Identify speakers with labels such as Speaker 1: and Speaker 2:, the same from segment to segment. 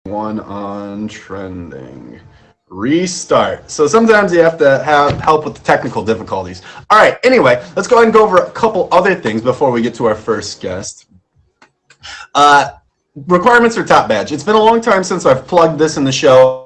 Speaker 1: One on trending. Restart. So sometimes you have to have help with the technical difficulties. All right, anyway, let's go ahead and go over a couple other things before we get to our first guest. Requirements for Top Badge. It's been a long time since I've plugged this in the show.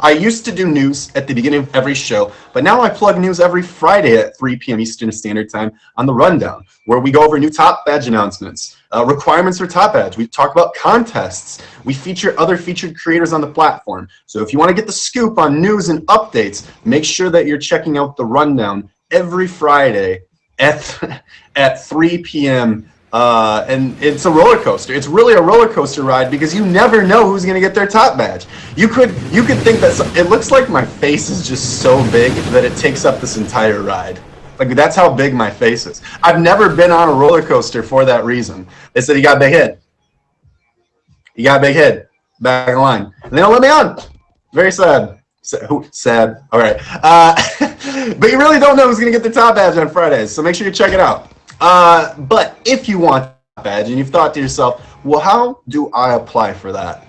Speaker 1: I used to do news at the beginning of every show, but now I plug news every Friday at 3 p.m. Eastern Standard Time on The Rundown, where we go over new Top Badge announcements, requirements for Top Badge. We talk about contests. We feature other featured creators on the platform. So if you want to get the scoop on news and updates, make sure that you're checking out The Rundown every Friday at 3 p.m. And it's a roller coaster. It's really a roller coaster ride because you never know who's going to get their Top Badge. You could think that it looks like my face is just so big that it takes up this entire ride. Like, that's how big my face is. I've never been on a roller coaster for that reason. They said, you got a big head. You got a big head. Back in line. And they don't let me on. Very sad. Sad. All right. But you really don't know who's going to get the Top Badge on Fridays, so make sure you check it out. But if you want a badge and you've thought to yourself, well, how do I apply for that?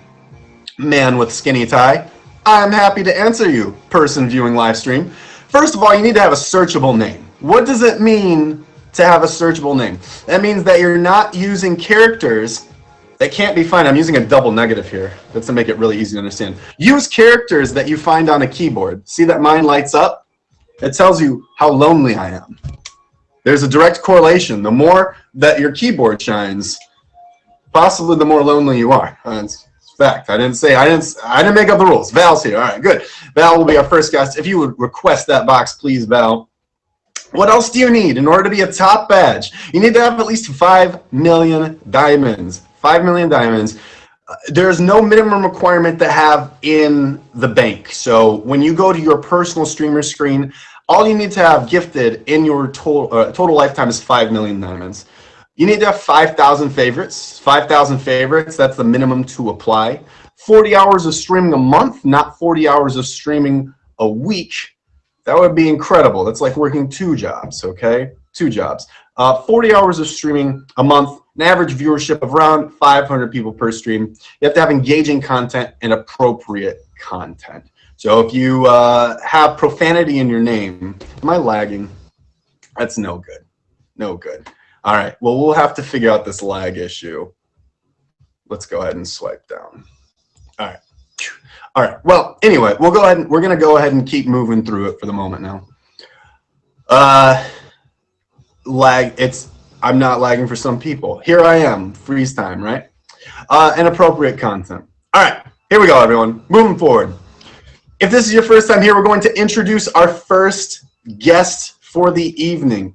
Speaker 1: Man with skinny tie, I'm happy to answer you, person viewing live stream. First of all, you need to have a searchable name. What does it mean to have a searchable name? That means that you're not using characters that can't be found. I'm using a double negative here. That's to make it really easy to understand. Use characters that you find on a keyboard. See that mine lights up? It tells you how lonely I am. There's a direct correlation. The more that your keyboard shines, possibly the more lonely you are. It's fact. I didn't make up the rules. Val's here. All right, good. Val will be our first guest. If you would request that box, please, Val. What else do you need in order to be a Top Badge? You need to have at least 5 million diamonds. 5 million diamonds. There's no minimum requirement to have in the bank. So when you go to your personal streamer screen, all you need to have gifted in your total lifetime is 5 million diamonds. You need to have 5,000 favorites. 5,000 favorites, that's the minimum to apply. 40 hours of streaming a month, not 40 hours of streaming a week. That would be incredible. That's like working 2 jobs, okay? 2 jobs. 40 hours of streaming a month, an average viewership of around 500 people per stream. You have to have engaging content and appropriate content. So if you have profanity in your name, am I lagging? That's no good. No good. All right. Well, we'll have to figure out this lag issue. Let's go ahead and swipe down. All right. All right. Well, anyway, we're going to go ahead and keep moving through it for the moment now. I'm not lagging for some people. Here I am, freeze time, right? And appropriate content. All right. Here we go, everyone. Moving forward. If this is your first time here, we're going to introduce our first guest for the evening.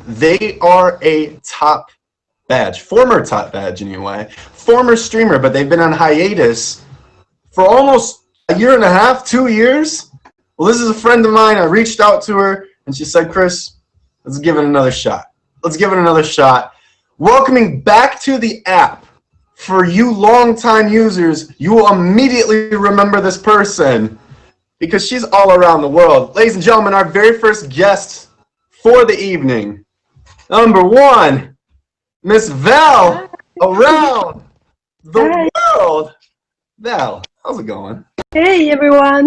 Speaker 1: They are a Top Badge, former Top Badge anyway, former streamer, but they've been on hiatus for almost a year and a half, 2 years. Well, this is a friend of mine. I reached out to her, and she said, Chris, let's give it another shot. Let's give it another shot. Welcoming back to the app. For you longtime users, you will immediately remember this person because she's all around the world. Ladies and gentlemen, our very first guest for the evening, number 1, Miss Val around the world. Val, how's it going?
Speaker 2: Hey everyone.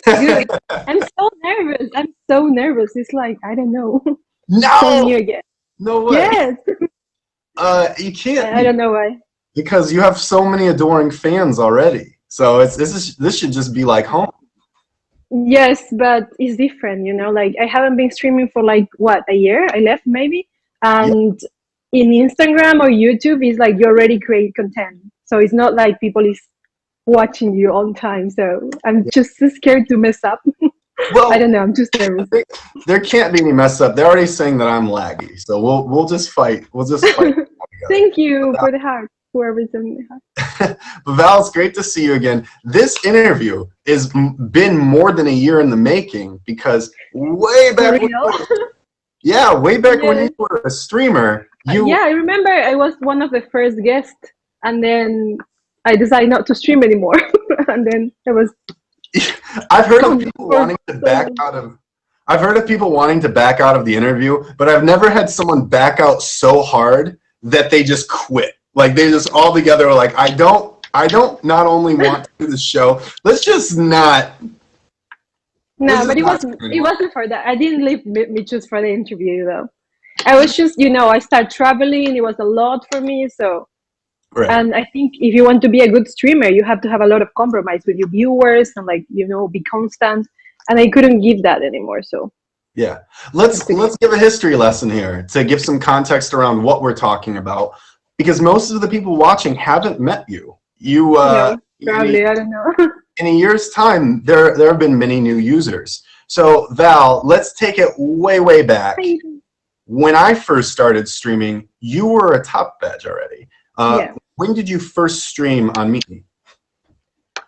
Speaker 2: Good. I'm so nervous. It's like, I don't know.
Speaker 1: No.
Speaker 2: So new again.
Speaker 1: No way.
Speaker 2: Yes.
Speaker 1: You can't.
Speaker 2: I don't know why.
Speaker 1: Because you have so many adoring fans already. So this should just be like home.
Speaker 2: Yes, but it's different, you know. Like, I haven't been streaming for like what, a year? I left maybe. And in Instagram or YouTube, it's like you already create content. So it's not like people is watching you all the time. So I'm just scared to mess up. Well, I don't know. I'm just nervous.
Speaker 1: There can't be any mess up. They're already saying that I'm laggy. So we'll just fight. We'll just fight.
Speaker 2: Thank you for the heart. Whoever's in the heart.
Speaker 1: But Val, it's great to see you again. This interview has been more than a year in the making because way back when you were a streamer.
Speaker 2: Yeah, I remember I was one of the first guests, and then I decided not to stream anymore. And then it was.
Speaker 1: I've heard of people wanting to back out of. I've heard of people wanting to back out of the interview, but I've never had someone back out so hard that they just quit. Like they just all together are like, I don't not only want to do the show, let's just not.
Speaker 2: No, but it wasn't for that. I didn't leave Michus for the interview though. I was just, I started traveling. It was a lot for me. So,
Speaker 1: Right.
Speaker 2: and I think if you want to be a good streamer, you have to have a lot of compromise with your viewers and like, be constant. And I couldn't give that anymore. So
Speaker 1: yeah, let's give a history lesson here to give some context around what we're talking about, because most of the people watching haven't met you.
Speaker 2: Probably, I don't know.
Speaker 1: In a year's time, there have been many new users. So Val, let's take it way back. When I first started streaming, you were a top badge already. When did you first stream on Meet Me?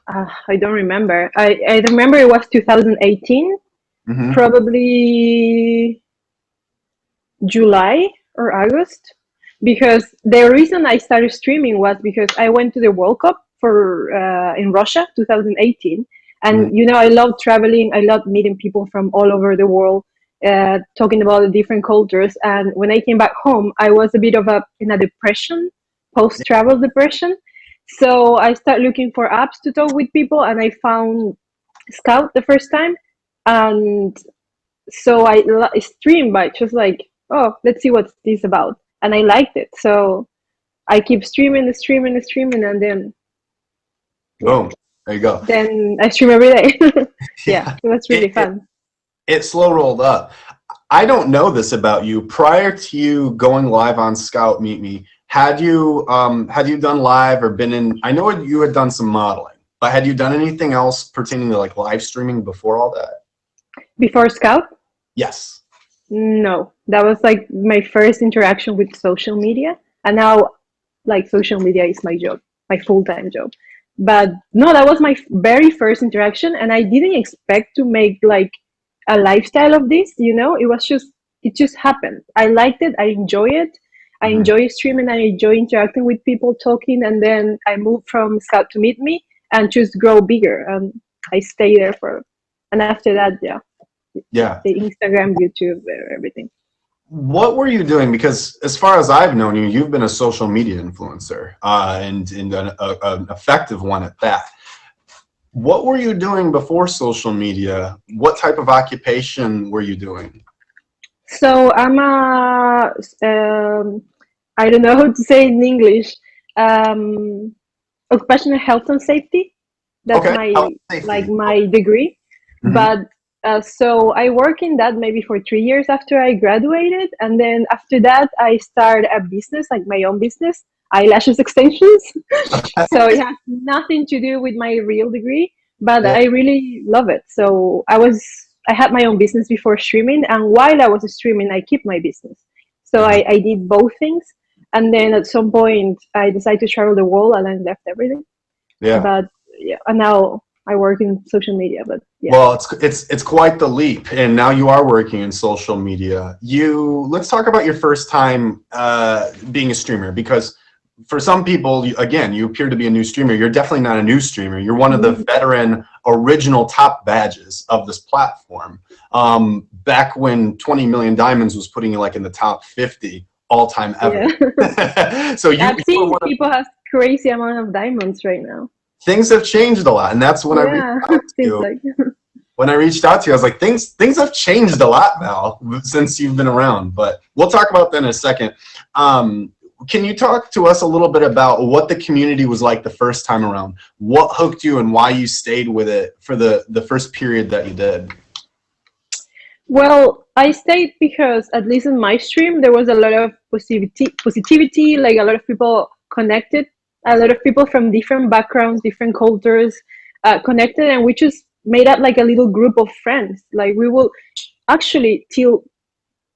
Speaker 2: I don't remember. I remember it was 2018, probably July or August, because the reason I started streaming was because I went to the World Cup in Russia 2018, and I love traveling. I love meeting people from all over the world, talking about the different cultures. And when I came back home, I was a bit in a depression, post-travel depression. So I started looking for apps to talk with people, and I found Scout the first time. And so I streamed by just like, oh, let's see what's this about. And I liked it. So I keep streaming, and then
Speaker 1: boom, there you go.
Speaker 2: Then I stream every day. Yeah, it was really fun.
Speaker 1: It slow rolled up. I don't know this about you. Prior to you going live on Scout Meet Me, had you done live or been in? I know you had done some modeling, but had you done anything else pertaining to like live streaming before all that? Before
Speaker 2: Scout?
Speaker 1: Yes.
Speaker 2: No, that was like my first interaction with social media, and now like social media is my job, my full-time job. But no, that was my very first interaction, and I didn't expect to make like a lifestyle of this. It just happened. I liked it. I enjoy it. I enjoy streaming. I enjoy interacting with people, talking, and then I moved from Scout to Meet Me and just grow bigger. And I stay there and after that, the Instagram, YouTube, everything.
Speaker 1: What were you doing? Because as far as I've known you, you've been a social media influencer, and an effective one at that. What were you doing before social media? What type of occupation were you doing?
Speaker 2: So I'm I don't know how to say it in English, occupational health and safety. That's my degree. But so I work in that maybe for 3 years after I graduated, and then after that I started a business, like my own business, eyelashes extensions. So it has nothing to do with my real degree, but I really love it. So I had my own business before streaming, and while I was streaming, I kept my business. So I did both things, and then at some point I decided to travel the world, and I left everything. But and now I work in social media. But
Speaker 1: well, it's quite the leap, and now you are working in social media. Let's talk about your first time being a streamer, because for some people, again, you appear to be a new streamer. You're definitely not a new streamer. You're one of the veteran, original top badges of this platform. Back when 20 Million Diamonds was putting you like in the top 50 all-time ever. Yeah. So
Speaker 2: I've seen people have crazy amount of diamonds right now.
Speaker 1: Things have changed a lot, and that's when I reached out to you. When I reached out to you, I was like, things have changed a lot, Val, since you've been around. But we'll talk about that in a second. Can you talk to us a little bit about what the community was like the first time around? What hooked you and why you stayed with it for the first period that you did?
Speaker 2: Well, I stayed because, at least in my stream, there was a lot of positivity, like a lot of people connected, a lot of people from different backgrounds, different cultures connected, and we just made up like a little group of friends. Like we will actually, till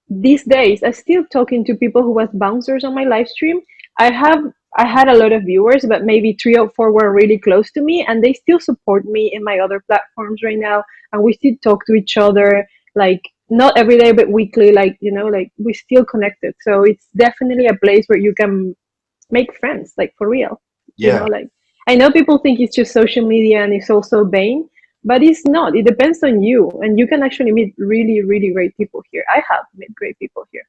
Speaker 2: these days, I'm still talking to people who was bouncers on my live stream. I had a lot of viewers, but maybe 3 or 4 were really close to me, and they still support me in my other platforms right now, and we still talk to each other, like not every day but weekly, like like we're still connected. So it's definitely a place where you can make friends, like for real. Like I know people think it's just social media and it's also vain, but it's not. It depends on you, and you can actually meet really, really great people here. I have met great people here.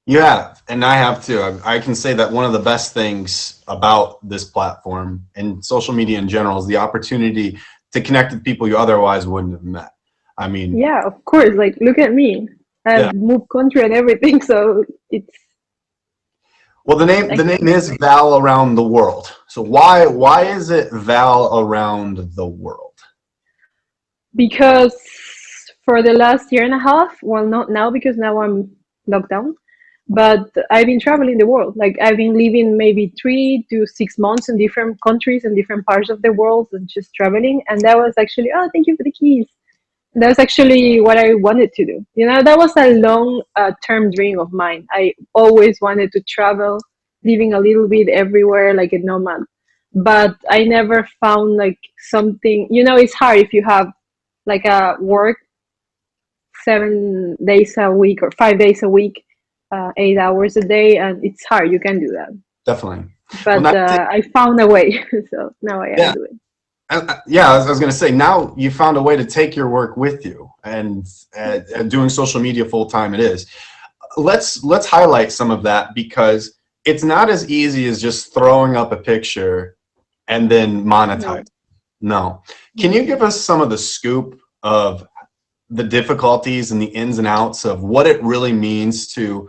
Speaker 1: You have, and I have too. I can say that one of the best things about this platform and social media in general is the opportunity to connect with people you otherwise wouldn't have met. I mean,
Speaker 2: Yeah, of course. Like, look at me.
Speaker 1: yeah.
Speaker 2: I've moved country and everything, so it's
Speaker 1: Well, the
Speaker 2: like
Speaker 1: name is Val Around the World. So why is it Val Around the World?
Speaker 2: because for the last year and a half, well, not now because now I'm locked down, but I've been traveling the world. Like I've been living maybe 3 to 6 months in different countries and different parts of the world and just traveling. And that was actually, oh, thank you for the keys. That's actually what I wanted to do. You know, that was a long term dream of mine. I always wanted to travel, living a little bit everywhere like a nomad. But I never found like something, you know, it's hard if you have like a work 7 days a week or 5 days a week, 8 hours a day, and it's hard. You can do that.
Speaker 1: Definitely. Well,
Speaker 2: But I found a way, so now I am
Speaker 1: yeah,
Speaker 2: doing.
Speaker 1: yeah. I was going to say now you found a way to take your work with you, and doing social media full time. It is. Let's highlight some of that because it's not as easy as just throwing up a picture and then monetize.
Speaker 2: No.
Speaker 1: No. Can you give us some of the scoop of the difficulties and the ins and outs of what it really means to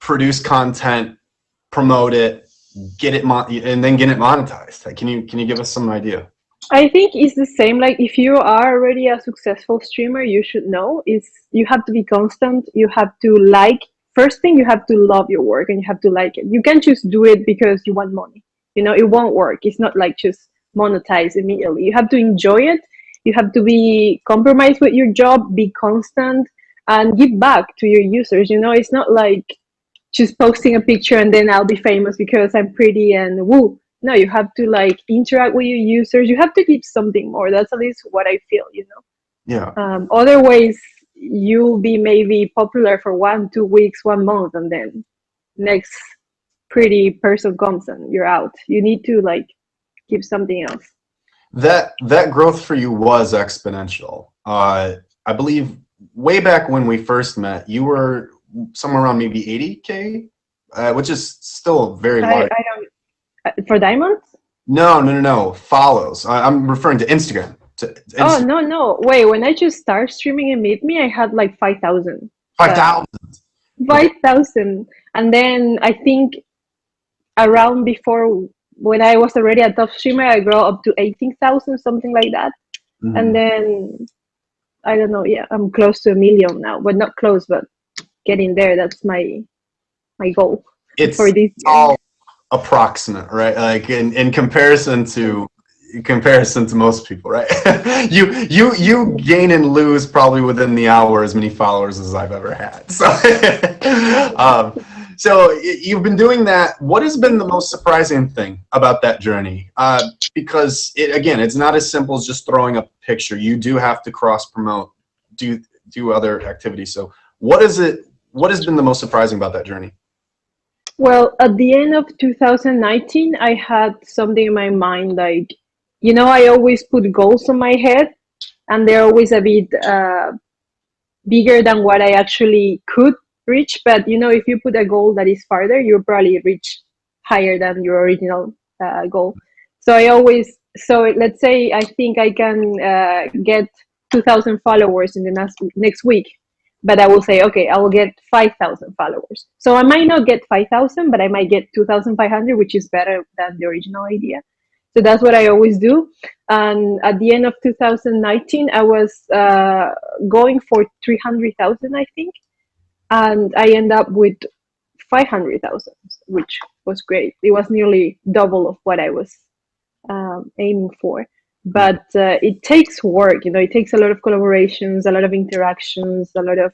Speaker 1: produce content, promote it, get it and then get it monetized? Can you give us some idea?
Speaker 2: I think it's the same. Like if you are already a successful streamer, you should know is you have to be constant. You have to like first thing you have to love your work and you have to like it. You can't just do it because you want money. You know, it won't work. It's not like just monetize immediately. You have to enjoy it. You have to be compromised with your job, be constant and give back to your users. You know, it's not like just posting a picture and then I'll be famous because I'm pretty and woo. No, you have to like interact with your users. You have to give something more. That's at least what I feel, you know.
Speaker 1: Yeah.
Speaker 2: Otherwise, you'll be maybe popular for 1, 2 weeks, 1 month, and then next pretty person comes and you're out. You need to like give something else.
Speaker 1: That growth for you was exponential. I believe way back when we first met, you were somewhere around maybe 80K, which is still very large.
Speaker 2: I don't for diamonds.
Speaker 1: No, no, no, no. Follows. I'm referring to Instagram. To
Speaker 2: Oh
Speaker 1: Instagram.
Speaker 2: no no wait! When I just started streaming and Meet Me, I had like 5,000.
Speaker 1: Five thousand. Okay.
Speaker 2: 5,000. And then I think around before when I was already a top streamer, I grew up to 18,000, something like that. And
Speaker 1: Mhm.
Speaker 2: then I don't know, yeah, I'm close to 1 million now, but not close, but getting there. That's my goal for
Speaker 1: It's
Speaker 2: this year.
Speaker 1: all approximate, right? Like in comparison to most people, right? You gain and lose probably within the hour as many followers as I've ever had. So, you've been doing that. What has been the most surprising thing about that journey? Because again, it's not as simple as just throwing up a picture. You do have to cross promote, do other activities. So, what is it? What has been the most surprising about that journey?
Speaker 2: Well, at the end of 2019, I had something in my mind like, you know, I always put goals on my head, and they're always a bit bigger than what I actually could reach. But you know, if you put a goal that is farther, you'll probably reach higher than your original goal. So I always, so let's say I think I can get 2,000 followers in the next week, but I will say, okay, I will get 5,000 followers. So I might not get 5,000, but I might get 2,500, which is better than the original idea. So that's what I always do. And at the end of 2019, I was going for 300,000, I think, and I end up with 500,000, which was great. It was nearly double of what I was aiming for. But it takes work, you know. It takes a lot of collaborations, a lot of interactions, a lot of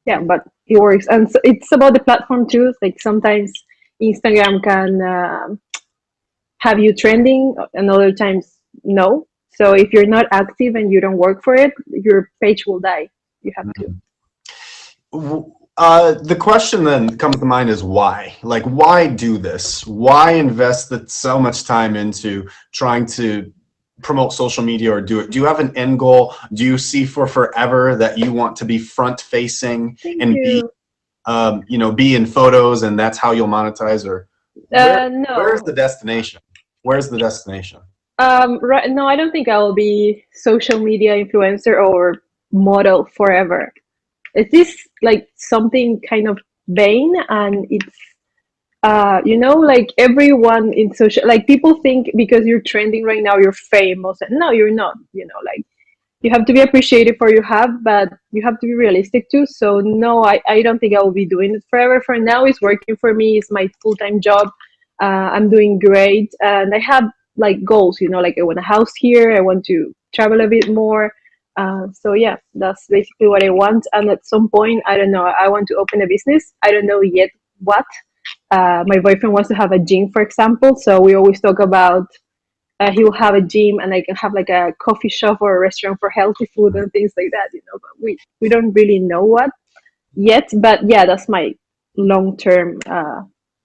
Speaker 2: yeah. But it works, and so it's about the platform too. Like sometimes Instagram can have you trending, and other times no. So if you're not active and you don't work for it, your page will die. You have to.
Speaker 1: The question then comes to mind is why? Like, why do this? Why invest so much time into trying to promote social media or do it? Do you have an end goal? Do you see for forever that you want to be front facing
Speaker 2: Thank
Speaker 1: and be
Speaker 2: you.
Speaker 1: be in photos and that's how you'll monetize, or
Speaker 2: No.
Speaker 1: where's the destination? Where's the destination?
Speaker 2: Right. No, I don't think I will be social media influencer or model forever. It is like something kind of vain, and it's like everyone in social, like people think because you're trending right now you're famous. No, you're not. Like you have to be appreciated for you have, but you have to be realistic too. So no, I don't think I will be doing it forever. For now, it's working for me. It's my full-time job. I'm doing great, and I have like goals. Like I want a house here. I want to travel a bit more. So yeah, that's basically what I want. And at some point, I don't know, I want to open a business. I don't know yet what. My boyfriend wants to have a gym, for example. So we always talk about he will have a gym, and I can have like a coffee shop or a restaurant for healthy food and things like that. But we don't really know what yet. But yeah, that's my long-term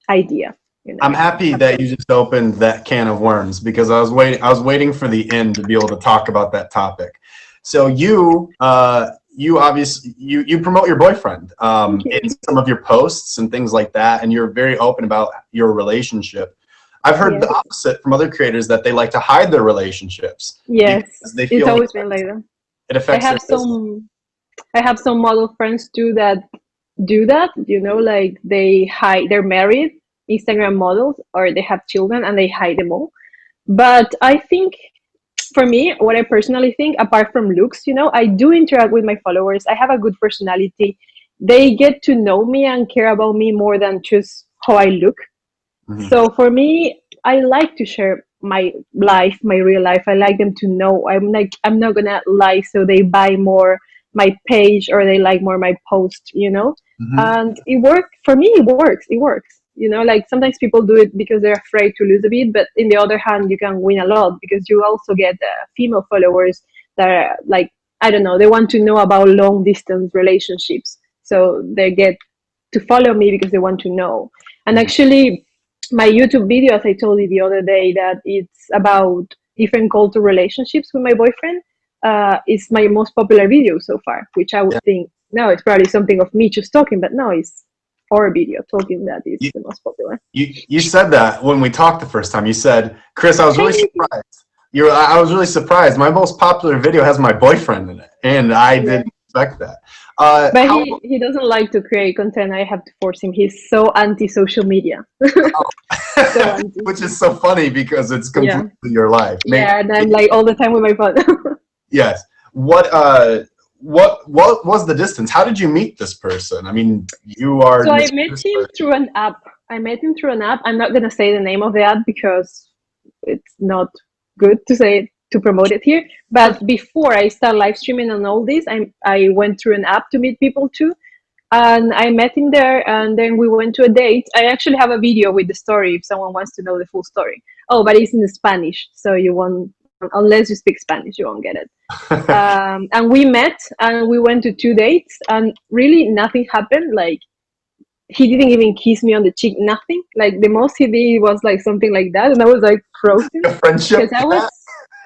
Speaker 2: idea.
Speaker 1: I'm happy that you just opened that can of worms, because I was waiting for the end to be able to talk about that topic. So you obviously you promote your boyfriend in some of your posts and things like that, and you're very open about your relationship. I've heard the opposite from other creators, that they like to hide their relationships.
Speaker 2: Yes,
Speaker 1: they feel
Speaker 2: it's always been like that.
Speaker 1: It affects
Speaker 2: I have some model friends too that do that. Like they're married Instagram models, or they have children and they hide them all. But I think, for me, what I personally think, apart from looks, I do interact with my followers. I have a good personality. They get to know me and care about me more than just how I look. Mm-hmm. So for me, I like to share my life, my real life. I like them to know. I'm not gonna lie so they buy more my page or they like more my post, Mm-hmm. And it worked for me. It works. Like sometimes people do it because they're afraid to lose a bit, but in the other hand, you can win a lot because you also get female followers that are like, I don't know, they want to know about long distance relationships. So they get to follow me because they want to know. And actually, my YouTube video, as I told you the other day, that it's about different cultural relationships with my boyfriend, is my most popular video so far, which I would think, no, it's probably something of me just talking, but no, it's our video talking that is the most popular.
Speaker 1: You said that when we talked the first time. You said, Chris, I was really surprised. I was really surprised. My most popular video has my boyfriend in it, and I didn't expect that.
Speaker 2: But he doesn't like to create content. I have to force him. He's so anti-social media.
Speaker 1: Which is so funny because it's completely your life.
Speaker 2: And I'm like all the time with my phone.
Speaker 1: Yes. What was the distance? How did you meet this person? I mean, you are.
Speaker 2: So I met him through an app. I'm not gonna say the name of the app because it's not good to promote it here. But before I start live streaming and all this, I went through an app to meet people too, and I met him there. And then we went to a date. I actually have a video with the story if someone wants to know the full story. Oh, but it's in Spanish, so you won't. Unless you speak Spanish, you won't get it. And we met and we went to 2 dates and really nothing happened. Like he didn't even kiss me on the cheek, nothing. Like the most he did was like something like that. And I was like frozen because I was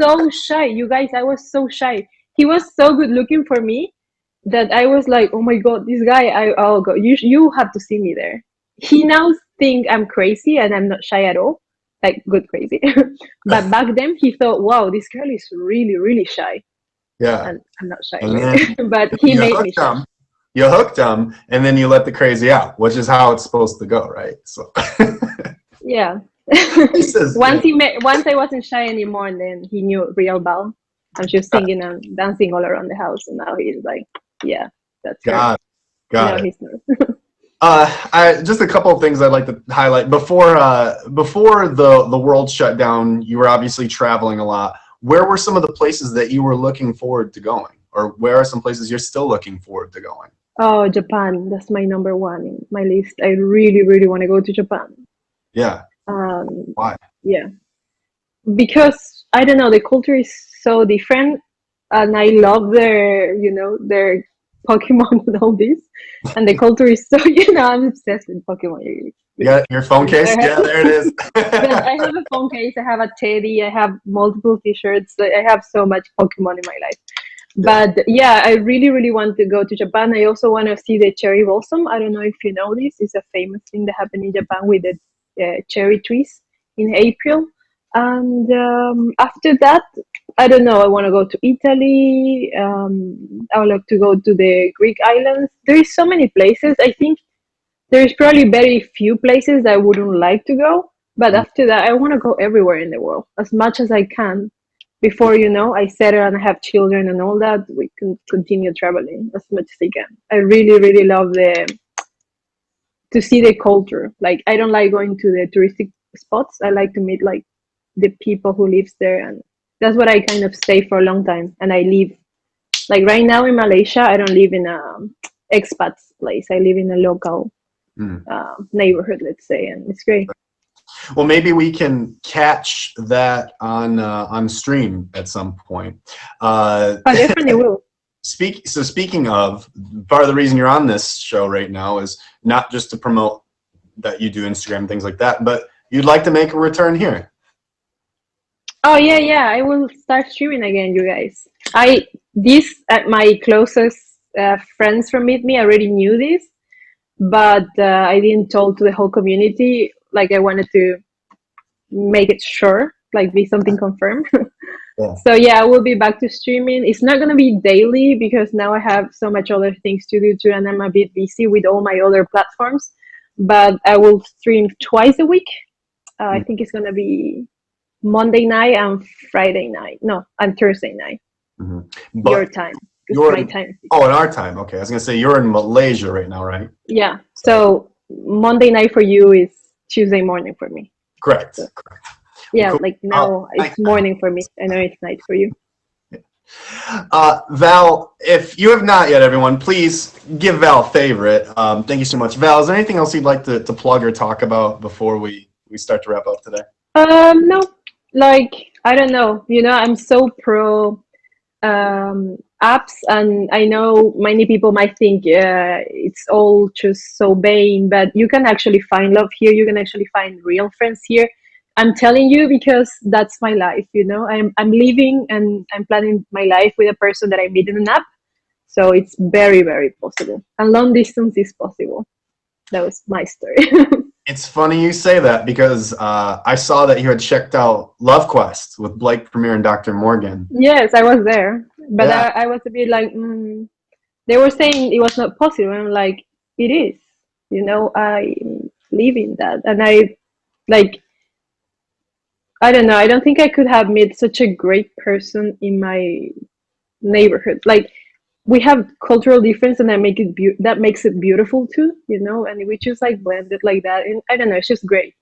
Speaker 2: so shy. You guys, I was so shy. He was so good looking for me that I was like, oh my God, this guy, I'll go. You have to see me there. He now think I'm crazy and I'm not shy at all. Like good crazy. But back then he thought, wow, this girl is really, really shy.
Speaker 1: Yeah.
Speaker 2: And I'm not shy. But he made me shy.
Speaker 1: You hooked him and then you let the crazy out, which is how it's supposed to go, right? So
Speaker 2: yeah. Once I wasn't shy anymore, and then he knew real Val. I'm just singing and dancing all around the house, and now he's like, yeah, that's
Speaker 1: got it.
Speaker 2: He's nice.
Speaker 1: Just a couple of things I'd like to highlight. Before the world shut down, you were obviously traveling a lot. Where were some of the places that you were looking forward to going? Or where are some places you're still looking forward to going?
Speaker 2: Oh, Japan. That's my number one in my list. I really, really want to go to Japan.
Speaker 1: Yeah.
Speaker 2: Why? Yeah. Because, I don't know, the culture is so different. And I love their Pokemon and all this, and the culture is so, I'm obsessed with Pokemon.
Speaker 1: Yeah, your phone case? Yeah, there it is.
Speaker 2: I have a phone case, I have a teddy, I have multiple t-shirts, I have so much Pokemon in my life. But yeah, I really, really want to go to Japan. I also want to see the cherry blossom. I don't know if you know this. It's a famous thing that happened in Japan with the cherry trees in April. And after that, I don't know. I want to go to Italy. I would like to go to the Greek islands. There is so many places. I think there's probably very few places that I wouldn't like to go. But after that, I want to go everywhere in the world as much as I can. Before I settle and have children and all that, we can continue traveling as much as I can. I really, really love to see the culture. Like I don't like going to the touristic spots. I like to meet like the people who lives there, and that's what I kind of stay for a long time. And I live like right now in Malaysia. I don't live in a expats place. I live in a local neighborhood, let's say, and it's great.
Speaker 1: Well, maybe we can catch that on stream at some point.
Speaker 2: I definitely will.
Speaker 1: Speaking of, part of the reason you're on this show right now is not just to promote that you do Instagram and things like that, but you'd like to make a return here.
Speaker 2: Oh yeah, I will start streaming again, you guys. My closest friends from Meet Me already knew this, but I didn't tell to the whole community. Like I wanted to make it sure, like be something confirmed.
Speaker 1: Yeah.
Speaker 2: So yeah, I will be back to streaming. It's not gonna be daily because now I have so much other things to do too, and I'm a bit busy with all my other platforms. But I will stream twice a week. I think it's gonna be Monday night and Friday night. No, and Thursday night.
Speaker 1: But
Speaker 2: your time. My time.
Speaker 1: Oh, in our time. Okay, I was gonna say you're in Malaysia right now, right?
Speaker 2: Yeah. So Monday night for you is Tuesday morning for me.
Speaker 1: Correct.
Speaker 2: So, yeah,
Speaker 1: cool.
Speaker 2: like now it's morning for me. I know it's night for you.
Speaker 1: Val, if you have not yet, everyone, please give Val a favorite. Thank you so much. Val, is there anything else you'd like to plug or talk about before we start to wrap up today?
Speaker 2: No, like I don't know. I'm so pro apps, and I know many people might think it's all just so vain, but you can actually find love here. You can actually find real friends here. I'm telling you because that's my life. I'm living and I'm planning my life with a person that I meet in an app. So it's very, very possible, and long distance is possible. That was my story.
Speaker 1: It's funny you say that because I saw that you had checked out Love Quest with Blake Premier and Dr. Morgan.
Speaker 2: Yes, I was there, but
Speaker 1: Yeah.
Speaker 2: I was a bit like, they were saying it was not possible. I'm like, it is. I live in that, and I don't know. I don't think I could have met such a great person in my neighborhood. Like we have cultural difference, and that makes it beautiful too. And we just like blended like that, and I don't know. It's just great.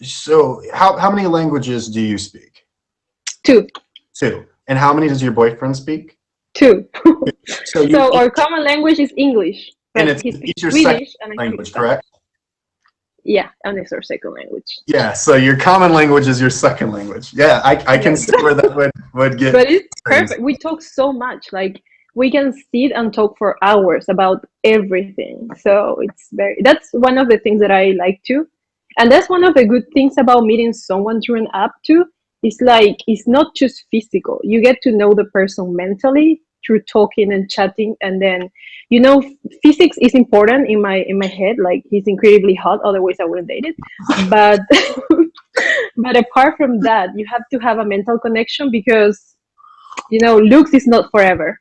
Speaker 1: So, how many languages do you speak?
Speaker 2: Two.
Speaker 1: And how many does your boyfriend speak?
Speaker 2: Two.
Speaker 1: So
Speaker 2: our common language is English.
Speaker 1: And
Speaker 2: but
Speaker 1: it's your second language, correct?
Speaker 2: Yeah, and it's our second language.
Speaker 1: Yeah, so your common language is your second language. Yeah, I can see where that would get.
Speaker 2: But it's perfect. We talk so much. Like we can sit and talk for hours about everything. So that's one of the things that I like too. And that's one of the good things about meeting someone through an app too. It's like it's not just physical. You get to know the person mentally through talking and chatting, and then physics is important in my head. Like he's incredibly hot, otherwise I wouldn't date it. But but apart from that, you have to have a mental connection because looks is not forever.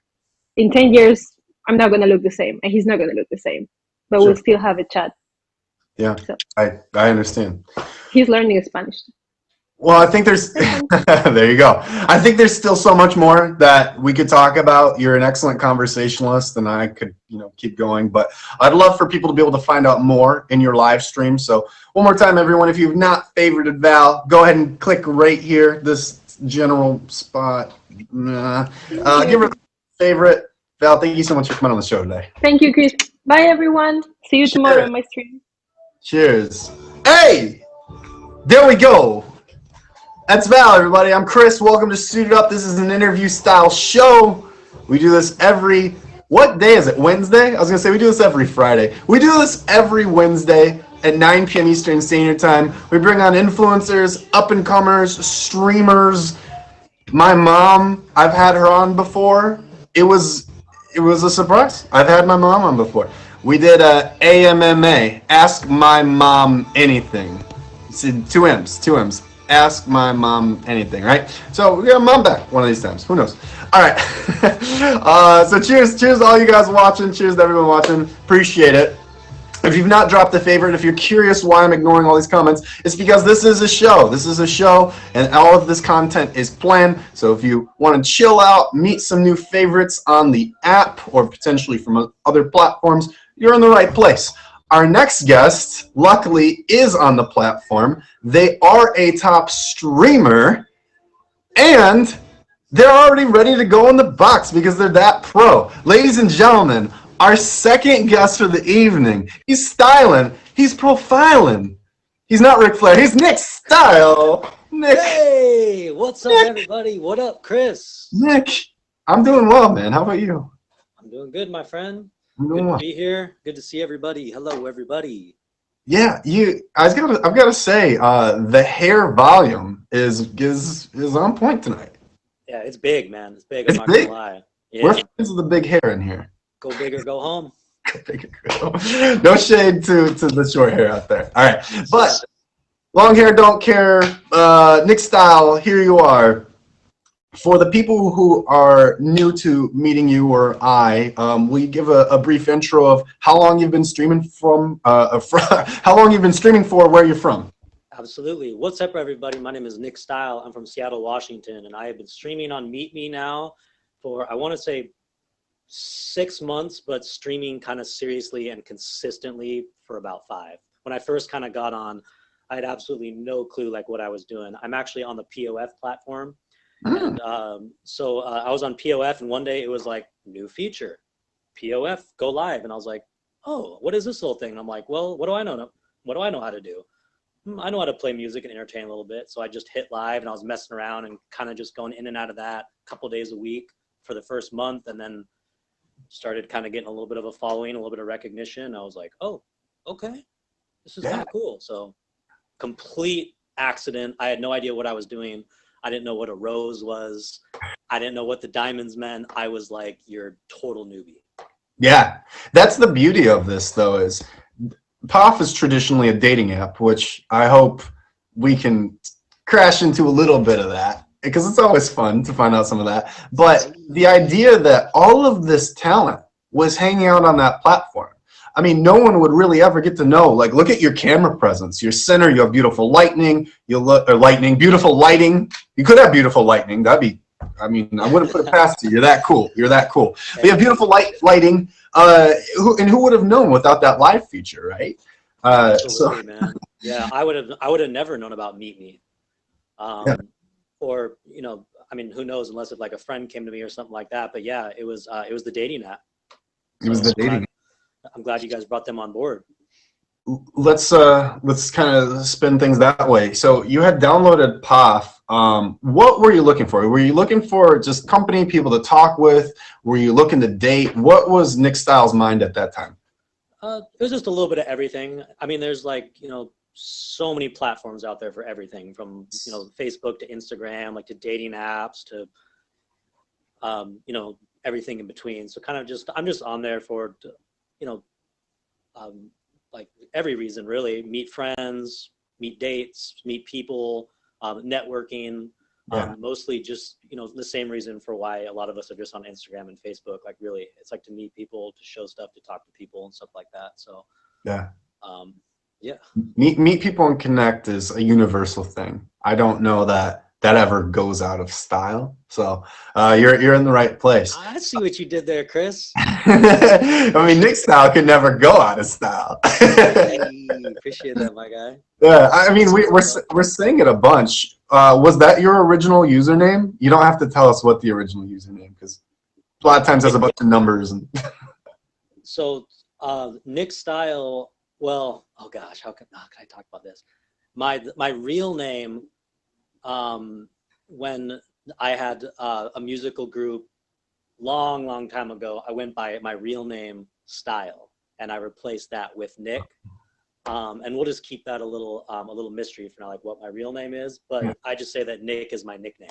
Speaker 2: In 10 years, I'm not gonna look the same, and he's not gonna look the same. But
Speaker 1: Sure.
Speaker 2: we'll still have a chat.
Speaker 1: Yeah,
Speaker 2: So.
Speaker 1: I understand.
Speaker 2: He's learning Spanish.
Speaker 1: Well, I think there's there you go. I think there's still so much more that we could talk about. You're an excellent conversationalist, and I could keep going, but I'd love for people to be able to find out more in your live stream. So one more time, everyone, if you've not favorited Val, go ahead and click right here, this general spot. Give her a favorite. Val, thank you so much for coming on the show today.
Speaker 2: Thank you, Chris. Bye, everyone. See you tomorrow on my stream.
Speaker 1: Cheers. Hey, there we go. That's Val, everybody. I'm Chris. Welcome to Suited Up. This is an interview style show. We do this what day is it? Wednesday? I was going to say we do this every Friday. We do this every Wednesday at 9 p.m. Eastern Standard Time. We bring on influencers, up-and-comers, streamers, My mom, I've had her on before. It was it was a surprise. I've had my mom on before. We did a AMMA, Ask My Mom Anything. See, two M's, two M's. Ask My Mom Anything, right? So we got mom back one of these times. Who knows? All right. So cheers to all you guys watching. Cheers to everyone watching. Appreciate it. If you've not dropped a favorite, if you're curious why I'm ignoring all these comments, it's because this is a show. This is a show, and all of this content is planned. So if you want to chill out, meet some new favorites on the app or potentially from other platforms, you're in the right place. Our next guest, luckily, is on the platform. They are a top streamer, and they're already ready to go in the box because they're that pro. Ladies and gentlemen, our second guest for the evening. He's styling. He's profiling. He's not Ric Flair. He's Nick Style. Nick.
Speaker 3: Hey, what's up, everybody? What up, Chris?
Speaker 1: Nick, I'm doing well, man. How about you?
Speaker 3: I'm doing good, my friend.
Speaker 1: I'm doing
Speaker 3: Good
Speaker 1: well.
Speaker 3: to be here. Good to see everybody. Hello, everybody.
Speaker 1: Yeah, I've got to say, the hair volume is on point tonight.
Speaker 3: Yeah, it's big, man. It's big. I'm
Speaker 1: It's
Speaker 3: not
Speaker 1: big.
Speaker 3: gonna lie.
Speaker 1: We're
Speaker 3: Yeah,
Speaker 1: fans of the big hair in here.
Speaker 3: go big or go home.
Speaker 1: No shade to the short hair out there. All right, but long hair don't care. Nick Style, here you are. For the people who are new to meeting you or will you give a brief intro of how long you've been streaming how long you've been streaming for, where you're from?
Speaker 3: Absolutely. What's up, everybody? My name is Nick Style. I'm from Seattle, Washington, and I have been streaming on Meet Me now for, I want to say, 6 months, but streaming kind of seriously and consistently for about 5. When I first kind of got on, I had absolutely no clue like what I was doing. I'm actually on the POF platform. And so I was on POF, and one day it was like, new feature, POF, go live. And I was like, oh, what is this little thing? And I'm like, well, what do I know? What do I know how to do? I know how to play music and entertain a little bit. So I just hit live, and I was messing around and kind of just going in and out of that a couple of days a week for the first month, and then started kind of getting a little bit of a following, a little bit of recognition. I was like, oh, okay, this is kind of cool. So complete accident. I had no idea what I was doing. I didn't know what a rose was. I didn't know what the diamonds meant. I was like, you're a total newbie.
Speaker 1: Yeah, that's the beauty of this, though, is POF is traditionally a dating app, which I hope we can crash into a little bit of that, because it's always fun to find out some of that. But the idea that all of this talent was hanging out on that platform, I mean, no one would really ever get to know. Like, look at your camera presence, your center. You have beautiful lightning. Beautiful lighting. You could have beautiful lightning. That'd be. I mean, I wouldn't put it past you. You're that cool. You're that cool. But you have beautiful lighting. Who would have known without that live feature, right?
Speaker 3: Absolutely, man. Yeah, I would have never known about Meet Me.
Speaker 1: Yeah.
Speaker 3: Or, you know, I mean, who knows, unless if like a friend came to me or something like that. But yeah, it was the dating app.
Speaker 1: It was the dating.
Speaker 3: I'm glad you guys brought them on board.
Speaker 1: Let's kind of spin things that way. So you had downloaded POF. What were you looking for? Were you looking for just company, people to talk with? Were you looking to date? What was Nick Styles' mind at that time?
Speaker 3: It was just a little bit of everything. I mean, there's like, you know, so many platforms out there for everything, from, you know, Facebook to Instagram, like to dating apps to, you know, everything in between. So kind of I'm just on there for, you know, like every reason really: meet friends, meet dates, meet people, networking.
Speaker 1: Yeah.
Speaker 3: Mostly just, you know, the same reason for why a lot of us are just on Instagram and Facebook. Like really, it's like to meet people, to show stuff, to talk to people and stuff like that. So
Speaker 1: Yeah.
Speaker 3: yeah.
Speaker 1: Meet people and connect is a universal thing. I don't know that ever goes out of style. So you're in the right place.
Speaker 3: I see what you did there, Chris.
Speaker 1: I mean, Nick Style could never go out of style.
Speaker 3: Hey, appreciate that, my guy.
Speaker 1: Yeah, I mean, we're saying it a bunch. Was that your original username? You don't have to tell us what the original username, because a lot of times there's a bunch of numbers. And
Speaker 3: So Nick Style, well, oh gosh, how can I talk about this? My real name, when I had a musical group long time ago, I went by my real name Style, and I replaced that with Nick. And we'll just keep that a little mystery for now, like what my real name is. But I just say that Nick is my nickname.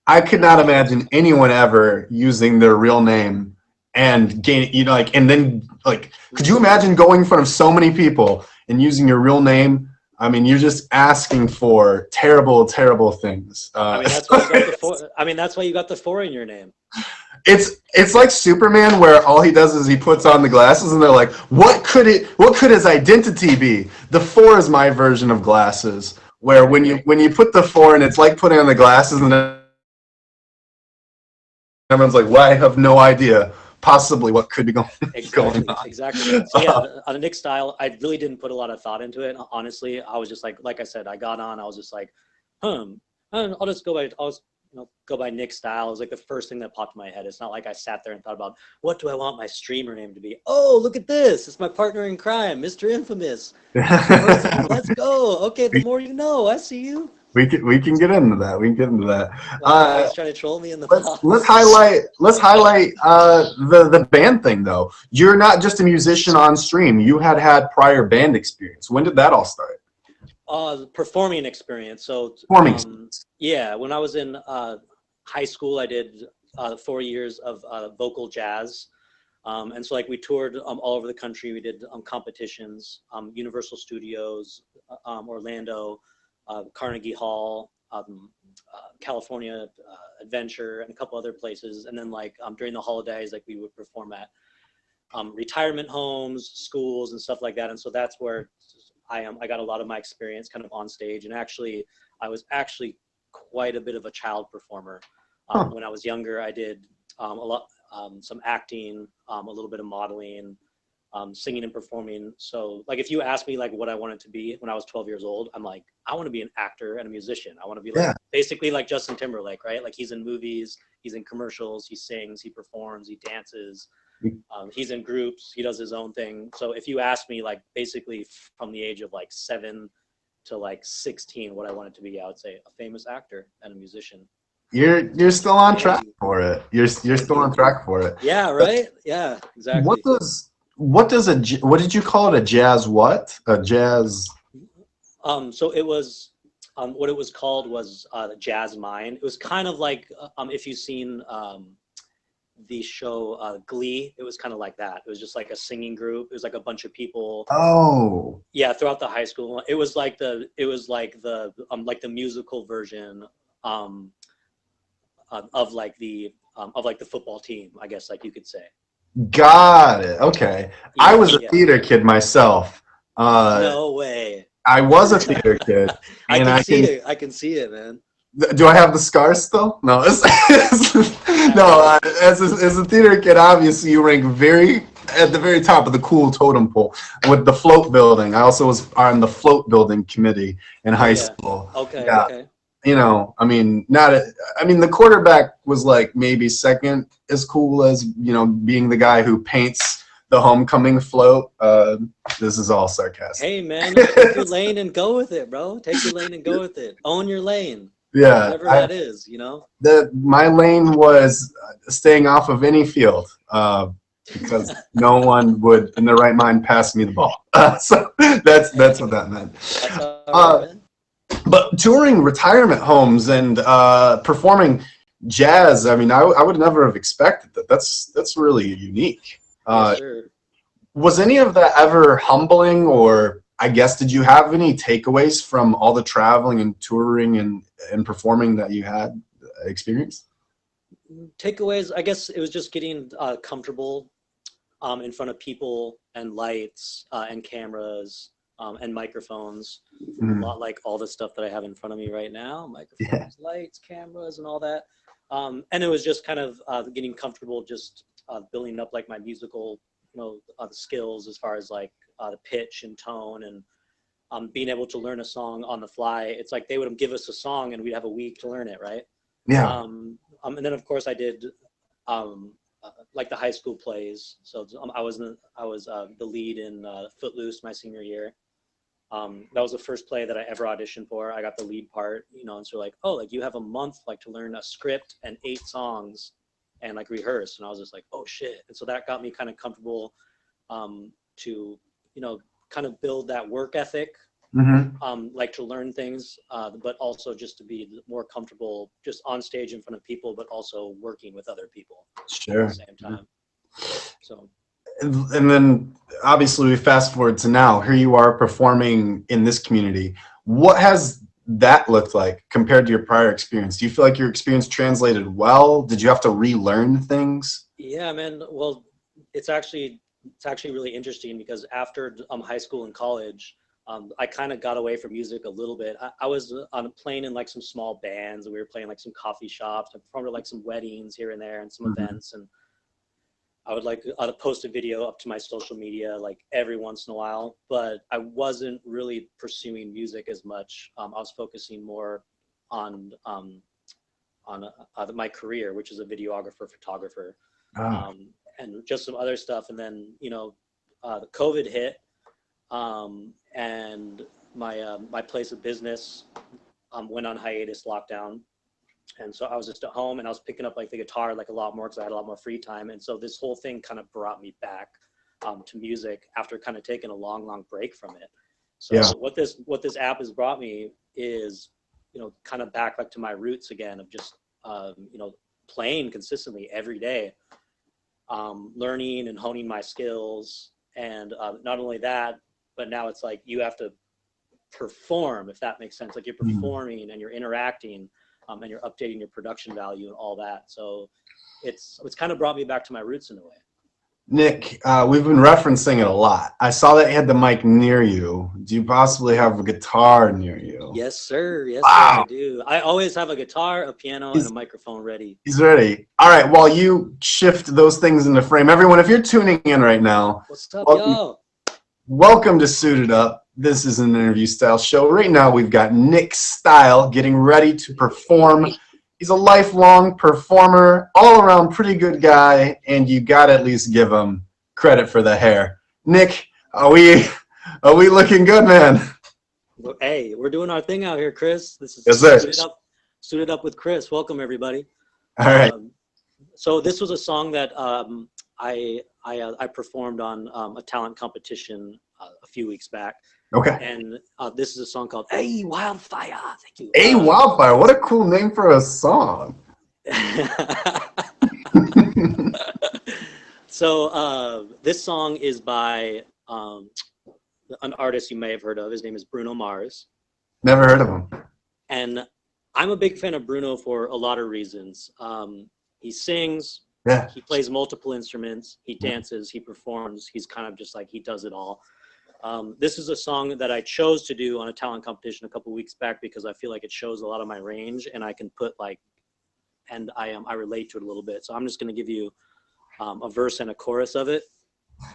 Speaker 1: I could not imagine anyone ever using their real name and gain, like, and then, like, could you imagine going in front of so many people and using your real name? I mean, you're just asking for terrible, terrible things.
Speaker 3: I mean, that's why you got the four. I mean, that's why you got the four in your name.
Speaker 1: It's like Superman, where all he does is he puts on the glasses, and they're like, what could his identity be? The four is my version of glasses, where when you put the four, and it's like putting on the glasses, and then everyone's like, well, I have no idea possibly what could be going on.
Speaker 3: Exactly. So yeah, on the Nick Style, I really didn't put a lot of thought into it. Honestly, I was just like I said, I got on, I was just like, I'll just go by, go by Nick Style. It was like the first thing that popped in my head. It's not like I sat there and thought about, what do I want my streamer name to be? Oh, look at this. It's my partner in crime, Mr. Infamous. Let's go. Okay, the more you know. I see you.
Speaker 1: We can get into that. We can get into that.
Speaker 3: He's trying to troll me in the
Speaker 1: let's highlight the band thing though. You're not just a musician on stream. You had prior band experience. When did that all start?
Speaker 3: Performing experience. So yeah, when I was in high school, I did 4 years of vocal jazz. And so like we toured all over the country. We did competitions, Universal Studios, Orlando, Carnegie Hall, California Adventure, and a couple other places. And then like during the holidays, like we would perform at retirement homes, schools, and stuff like that. And so that's where I got a lot of my experience kind of on stage. And actually, I was actually quite a bit of a child performer. When I was younger, I did a lot, some acting, a little bit of modeling, singing and performing. So like if you ask me like what I wanted to be when I was 12 years old, I'm like, I want to be an actor and a musician. I want to be like basically like Justin Timberlake, right? Like he's in movies, he's in commercials, he sings, he performs, he dances, he's in groups, he does his own thing. So if you ask me like basically from the age of like 7 to like 16 what I wanted to be, I would say a famous actor and a musician.
Speaker 1: You're still on track for it. You're still on track for it.
Speaker 3: Yeah, right? Yeah, exactly.
Speaker 1: What did you call it? A jazz what? A jazz
Speaker 3: So it was what it was called was Jazz Mind. It was kind of like if you've seen the show Glee, it was kind of like that. It was just like a singing group. It was like a bunch of people.
Speaker 1: Oh.
Speaker 3: Yeah, throughout the high school. It was like the musical version of like the football team, I guess, like you could say.
Speaker 1: Got it. Okay.
Speaker 3: Yeah,
Speaker 1: I was a theater kid myself.
Speaker 3: No way.
Speaker 1: I was a theater kid.
Speaker 3: I can see it, man.
Speaker 1: Do I have the scars still? No. No. As a theater kid, obviously you rank at the very top of the cool totem pole with the float building. I also was on the float building committee in high school.
Speaker 3: Okay.
Speaker 1: Yeah.
Speaker 3: Okay.
Speaker 1: I mean, the quarterback was like maybe second as cool as, being the guy who paints the homecoming float. This is all sarcastic.
Speaker 3: Hey, man, take your lane and go with it, bro. Take your lane and go with it. Own your lane.
Speaker 1: Yeah.
Speaker 3: Whatever that is,
Speaker 1: My lane was staying off of any field because no one would, in their right mind, pass me the ball. So that's what that meant.
Speaker 3: That's all right, man.
Speaker 1: But touring retirement homes and performing jazz, I mean, I would never have expected that. That's really unique.
Speaker 3: Yes, sir.
Speaker 1: Was any of that ever humbling, or I guess did you have any takeaways from all the traveling and touring and performing that you had experienced?
Speaker 3: Takeaways, I guess it was just getting comfortable in front of people and lights and cameras. And microphones, a lot like all the stuff that I have in front of me right now, microphones, lights, cameras, and all that. And it was just kind of getting comfortable, just building up like my musical, the skills as far as like the pitch and tone, and being able to learn a song on the fly. It's like they would give us a song and we'd have a week to learn it, right?
Speaker 1: Yeah.
Speaker 3: And then of course I did like the high school plays. So I was the lead in Footloose my senior year. That was the first play that I ever auditioned for. I got the lead part, and so like, oh, like you have a month like to learn a script and 8 songs and like rehearse. And I was just like, oh shit. And so that got me kind of comfortable to, kind of build that work ethic like to learn things, but also just to be more comfortable just on stage in front of people, but also working with other people
Speaker 1: Sure.
Speaker 3: at the same time. So.
Speaker 1: And then obviously we fast forward to now. Here you are performing in this community. What has that looked like compared to your prior experience? Do you feel like your experience translated well? Did you have to relearn things?
Speaker 3: Yeah, man. Well, it's actually really interesting because after high school and college, I kind of got away from music a little bit. I was playing in like some small bands, and we were playing like some coffee shops. I performed at like some weddings here and there and some events, and I would I'd post a video up to my social media like every once in a while, but I wasn't really pursuing music as much. I was focusing more on my career, which is a videographer, photographer, and just some other stuff. And then, the COVID hit, and my place of business went on hiatus, lockdown. And so I was just at home, and I was picking up like the guitar like a lot more because I had a lot more free time. And so this whole thing kind of brought me back to music after kind of taking a long break from it. So what this app has brought me is, kind of back like to my roots again of just, playing consistently every day, learning and honing my skills. And not only that, but now it's like you have to perform, if that makes sense. Like you're performing and you're interacting. And you're updating your production value and all that. So it's kind of brought me back to my roots in a way.
Speaker 1: Nick, we've been referencing it a lot. I saw that you had the mic near you. Do you possibly have a guitar near you?
Speaker 3: Yes, sir. Yes,
Speaker 1: wow.
Speaker 3: sir, I do. I always have a guitar, a piano, and a microphone ready.
Speaker 1: He's ready. All right, while you shift those things into frame, everyone, if you're tuning in right now,
Speaker 3: what's up, yo?
Speaker 1: Welcome to Suited Up. This is an interview style show. Right now, we've got Nick Style getting ready to perform. He's a lifelong performer, all around pretty good guy, and you got to at least give him credit for the hair. Nick, are we looking good, man?
Speaker 3: Hey, we're doing our thing out here, Chris. This is Suited Up with Chris. Welcome, everybody.
Speaker 1: All right.
Speaker 3: So this was a song that I performed on a talent competition a few weeks back.
Speaker 1: Okay.
Speaker 3: And this is a song called "Hey Wildfire." Thank you.
Speaker 1: Hey Wildfire. What a cool name for a song.
Speaker 3: So this song is by an artist you may have heard of. His name is Bruno Mars.
Speaker 1: Never heard of him.
Speaker 3: And I'm a big fan of Bruno for a lot of reasons. He sings.
Speaker 1: Yeah.
Speaker 3: He plays multiple instruments. He dances. He performs. He's kind of just like, he does it all. This is a song that I chose to do on a talent competition a couple weeks back because I feel like it shows a lot of my range, and I can put and I relate to it a little bit. So I'm just going to give you a verse and a chorus of it.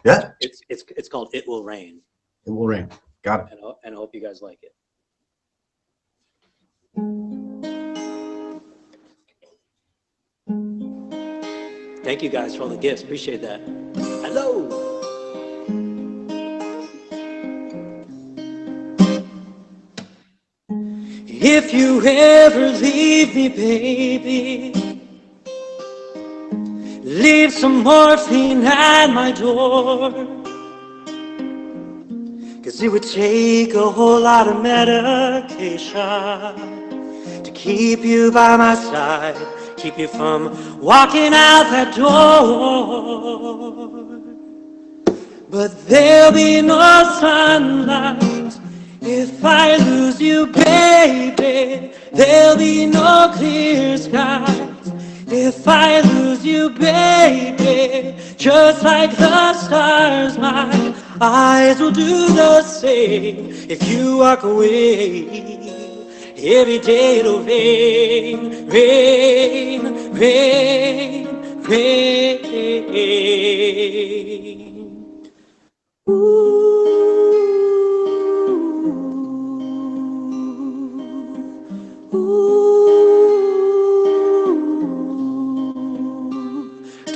Speaker 1: Yeah.
Speaker 3: It's called "It Will Rain."
Speaker 1: It will rain. Got it.
Speaker 3: And I hope you guys like it. Thank you guys for all the gifts. Appreciate that. Hello. If you ever leave me, baby, leave some morphine at my door. 'Cause it would take a whole lot of medication to keep you by my side, keep you from walking out that door. But there'll be no sunlight if I lose you, baby. There'll be no clear skies if I lose you, baby. Just like the stars, my eyes will do the same. If you walk away, every day it'll rain, rain, rain, rain. Ooh.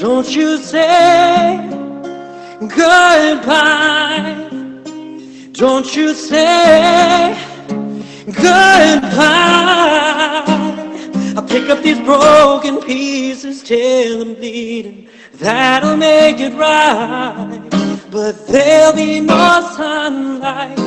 Speaker 3: Don't you say goodbye. Don't you say goodbye. I'll pick up these broken pieces till I'm bleeding. That'll make it right. But there'll be no sunlight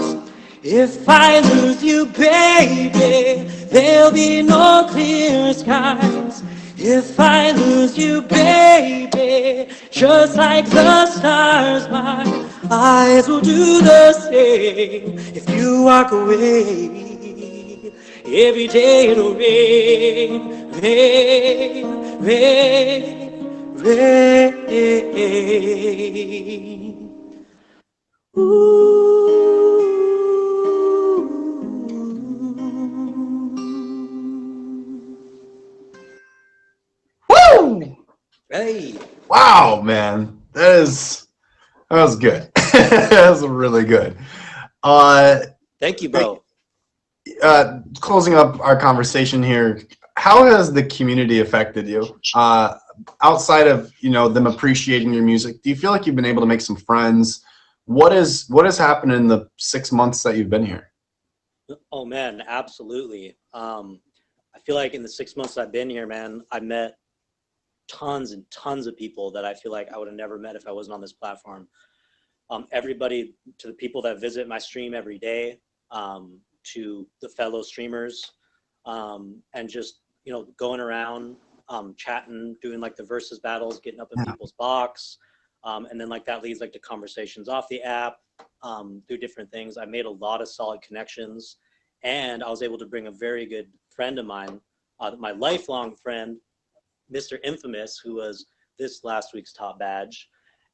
Speaker 3: If I lose you, baby, there'll be no clear skies. If I lose you, baby, just like the stars, my eyes will do the same. If you walk away, every day it'll rain, rain, rain, rain.
Speaker 1: Woo!
Speaker 3: Hey,
Speaker 1: Wow, man, that was good. That was really good.
Speaker 3: thank you, bro.
Speaker 1: Closing up our conversation here, how has the community affected you? Outside of them appreciating your music, do you feel like you've been able to make some friends? What has happened in the 6 months that you've been here?
Speaker 3: Oh man, absolutely. I feel like in the 6 months I've been here, man, I met tons and tons of people that I feel like I would have never met if I wasn't on this platform. Everybody, to the people that visit my stream every day, to the fellow streamers, and just going around, chatting, doing like the versus battles, getting up in people's box, and then like that leads like to conversations off the app, do different things. I made a lot of solid connections, and I was able to bring a very good friend of mine, my lifelong friend, Mr. Infamous, who was this last week's top badge.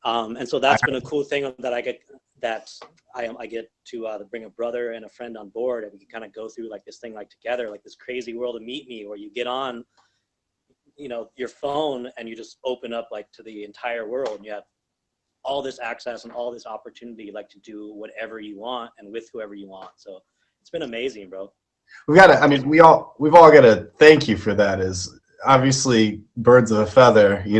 Speaker 3: And so that's been a cool thing that I get to bring a brother and a friend on board, and we can kind of go through like this thing like together, like this crazy world of Meet Me, where you get on your phone and you just open up like to the entire world, and you have all this access and all this opportunity like to do whatever you want and with whoever you want. So it's been amazing, bro.
Speaker 1: We've all got to thank you for that. Is obviously birds of a feather, and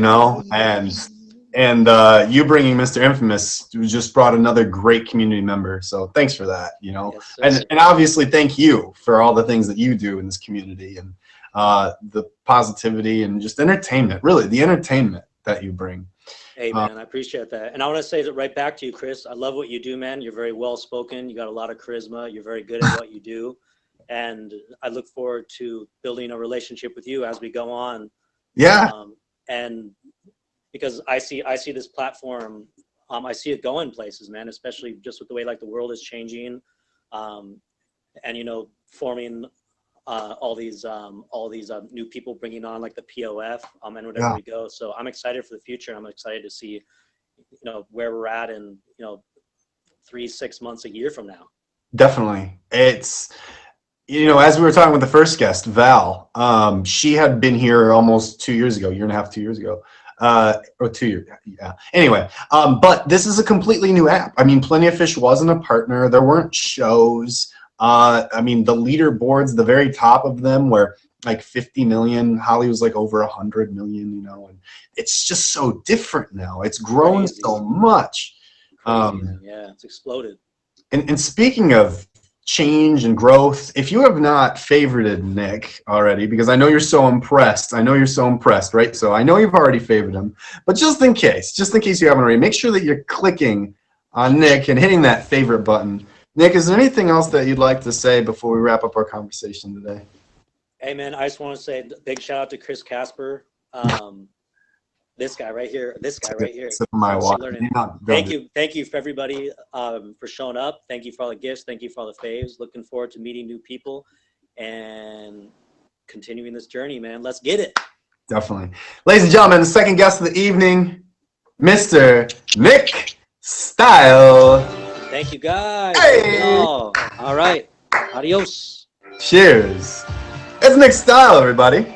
Speaker 1: you bringing Mr. Infamous just brought another great community member. So thanks for that,
Speaker 3: Yes,
Speaker 1: and obviously thank you for all the things that you do in this community, and the positivity and just entertainment, really the entertainment that you bring.
Speaker 3: Hey man, I appreciate that. And I want to say that right back to you, Chris. I love what you do, man. You're very well spoken. You got a lot of charisma. You're very good at what you do. And I look forward to building a relationship with you as we go on.
Speaker 1: Yeah.
Speaker 3: And because I see this platform, I see it going places, man, especially just with the way like the world is changing, and forming all these new people, bringing on like the POF, and whatever we go. So I'm excited for the future. I'm excited to see where we're at in 3-6 months, a year from now.
Speaker 1: Definitely. It's as we were talking with the first guest, Val, she had been here almost 2 years ago, year and a half, 2 years ago, or 2 years. Yeah. Anyway, but this is a completely new app. I mean, Plenty of Fish wasn't a partner. There weren't shows. The leaderboards, the very top of them were like 50 million. Holly was like over 100 million, and it's just so different now. It's grown so much.
Speaker 3: Yeah, it's exploded.
Speaker 1: And speaking of change and growth, if you have not favorited Nick already, because I know you're so impressed, right? So I know you've already favored him, but just in case you haven't already, make sure that you're clicking on Nick and hitting that favorite button. Nick, is there anything else that you'd like to say before we wrap up our conversation today?
Speaker 3: Hey man, I just want to say a big shout out to Chris Casper. This guy right here.
Speaker 1: My water.
Speaker 3: Thank you for everybody for showing up. Thank you for all the gifts. Thank you for all the faves. Looking forward to meeting new people and continuing this journey, man. Let's get it.
Speaker 1: Definitely. Ladies and gentlemen, the second guest of the evening, Mr. Nick Style.
Speaker 3: Thank you, guys.
Speaker 1: Hey.
Speaker 3: All right. Adios.
Speaker 1: Cheers. It's Nick Style, everybody.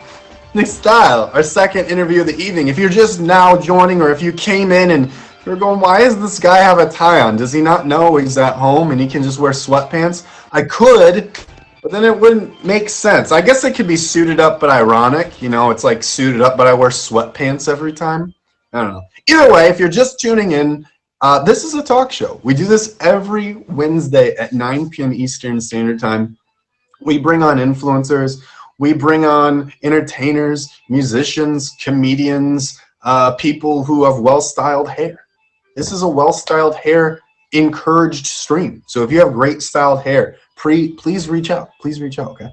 Speaker 1: Nick Style, our second interview of the evening. If you're just now joining, or if you came in and you're going, why does this guy have a tie on? Does he not know he's at home and he can just wear sweatpants? I could, but then it wouldn't make sense. I guess it could be suited up but ironic. It's like suited up but I wear sweatpants every time. I don't know. Either way, if you're just tuning in, this is a talk show. We do this every Wednesday at 9 p.m. Eastern Standard Time. We bring on influencers. We bring on entertainers, musicians, comedians, people who have well-styled hair. This is a well-styled hair encouraged stream. So if you have great styled hair, please reach out. Please reach out, okay?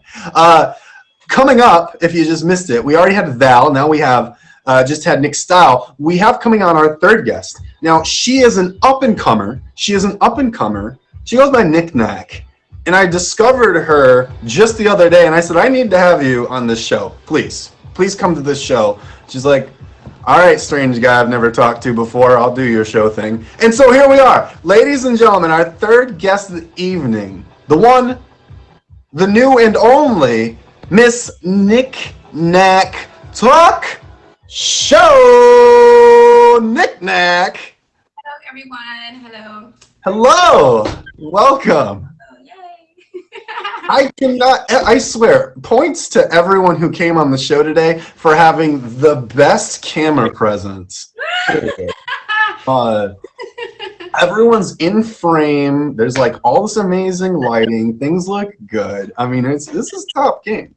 Speaker 1: Coming up, if you just missed it, we already had Val. Now we have just had Nick Style. We have coming on our third guest. Now, she is an up-and-comer. She goes by Knick Knack. And I discovered her just the other day, and I said, I need to have you on this show. Please come to this show. She's like, all right, strange guy I've never talked to before. I'll do your show thing. And so here we are. Ladies and gentlemen, our third guest of the evening. The one, the new and only, Miss Knick Knack Talk Show. Knick Knack.
Speaker 4: Hello, everyone. Hello.
Speaker 1: Hello. Welcome.
Speaker 4: Oh, yay.
Speaker 1: I swear, points to everyone who came on the show today for having the best camera presence. Everyone's in frame. There's like all this amazing lighting. Things look good. I mean, this is top game.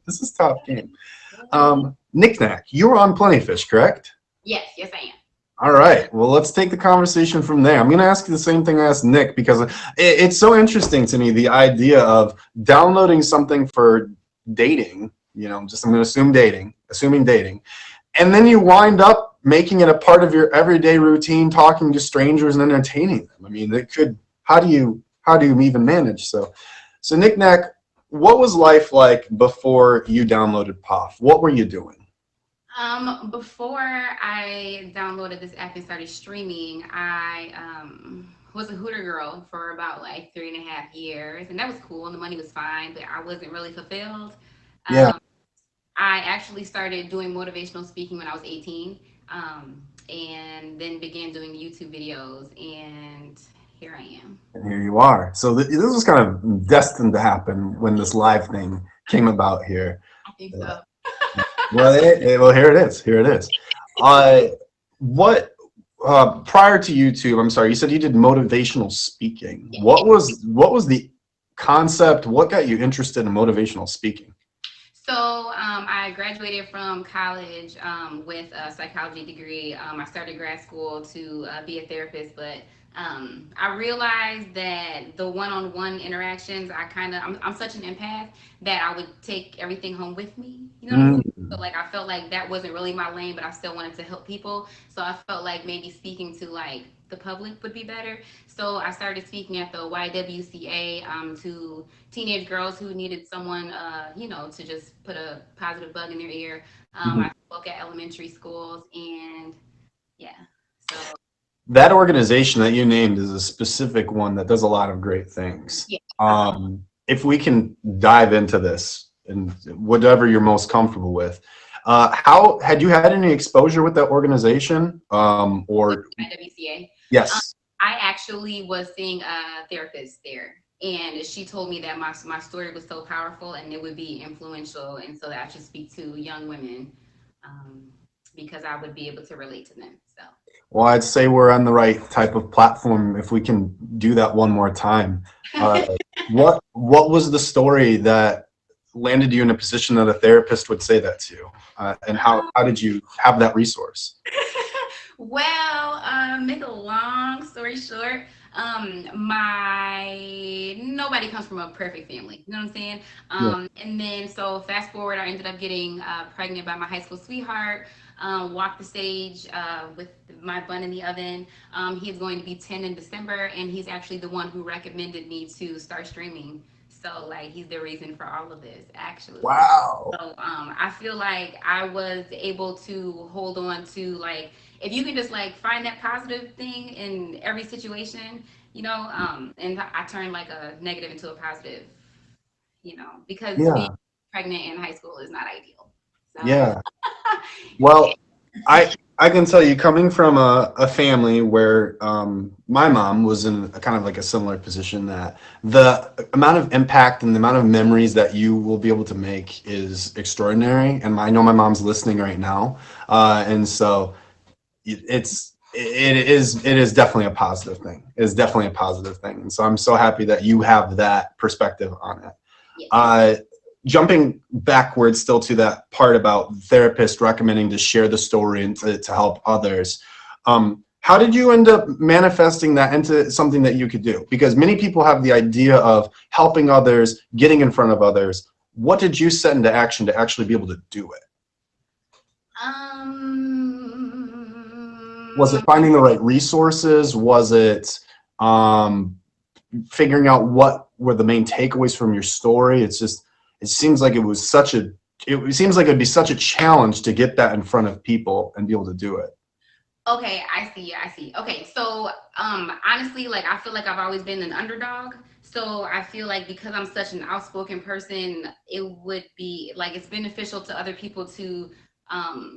Speaker 1: Knick Knack, you were on Plenty Fish, correct?
Speaker 4: Yes, I am.
Speaker 1: All right. Well, let's take the conversation from there. I'm going to ask you the same thing I asked Nick because it's so interesting to me, the idea of downloading something for dating, I'm going to assume assuming dating, and then you wind up making it a part of your everyday routine, talking to strangers and entertaining them. I mean, how do you even manage? So Knick Knack, what was life like before you downloaded POF? What were you doing?
Speaker 4: Before I downloaded this app and started streaming, I was a Hooter girl for about like 3.5 years, and that was cool, and the money was fine, but I wasn't really fulfilled.
Speaker 1: Yeah.
Speaker 4: I actually started doing motivational speaking when I was 18, and then began doing YouTube videos, and here I am.
Speaker 1: And here you are. So this was kind of destined to happen when this live thing came about here.
Speaker 4: I think so.
Speaker 1: Well, here it is. What prior to YouTube? I'm sorry. You said you did motivational speaking.
Speaker 4: Yeah.
Speaker 1: What was the concept? What got you interested in motivational speaking?
Speaker 4: So I graduated from college with a psychology degree. I started grad school to be a therapist, but I realized that the one-on-one interactions, I'm such an empath that I would take everything home with me. You know what I'm saying? So like I felt like that wasn't really my lane, but I still wanted to help people. So I felt like maybe speaking to like the public would be better. So I started speaking at the YWCA to teenage girls who needed someone, to just put a positive bug in their ear. I spoke at elementary schools, and yeah, so.
Speaker 1: That organization that you named is a specific one that does a lot of great things.
Speaker 4: Yeah.
Speaker 1: If we can dive into this and whatever you're most comfortable with, how had you had any exposure with that organization or
Speaker 4: YWCA?
Speaker 1: Yes.
Speaker 4: I actually was seeing a therapist there, and she told me that my story was so powerful and it would be influential, and so that I should speak to young women because I would be able to relate to them. So.
Speaker 1: Well, I'd say we're on the right type of platform if we can do that one more time. What was the story that landed you in a position that a therapist would say that to you? And how did you have that resource?
Speaker 4: Well, make a long story short, nobody comes from a perfect family, you know what I'm saying? And then so fast forward, I ended up getting pregnant by my high school sweetheart. Walked the stage with my bun in the oven. He's going to be 10 in December, and he's actually the one who recommended me to start streaming. So like he's the reason for all of this, actually.
Speaker 1: Wow.
Speaker 4: So I feel like I was able to hold on to, like, if you can just like find that positive thing in every situation, and I turned like a negative into a positive, because being pregnant in high school is not ideal. So.
Speaker 1: Yeah. Well, I can tell you, coming from a family where my mom was in a kind of like a similar position, that the amount of impact and the amount of memories that you will be able to make is extraordinary. And I know my mom's listening right now, and so it is definitely a positive thing. It is definitely a positive thing, and so I'm so happy that you have that perspective on it.
Speaker 4: Yeah.
Speaker 1: Jumping backwards still to that part about therapists recommending to share the story and to help others. How did you end up manifesting that into something that you could do? Because many people have the idea of helping others, getting in front of others. What did you set into action to actually be able to do it? Was it finding the right resources? Was it figuring out what were the main takeaways from your story? It seems like it seems like it'd be such a challenge to get that in front of people and be able to do it.
Speaker 4: Okay, I see. Okay, so honestly, like I feel like I've always been an underdog. So I feel like because I'm such an outspoken person, it would be like it's beneficial to other people to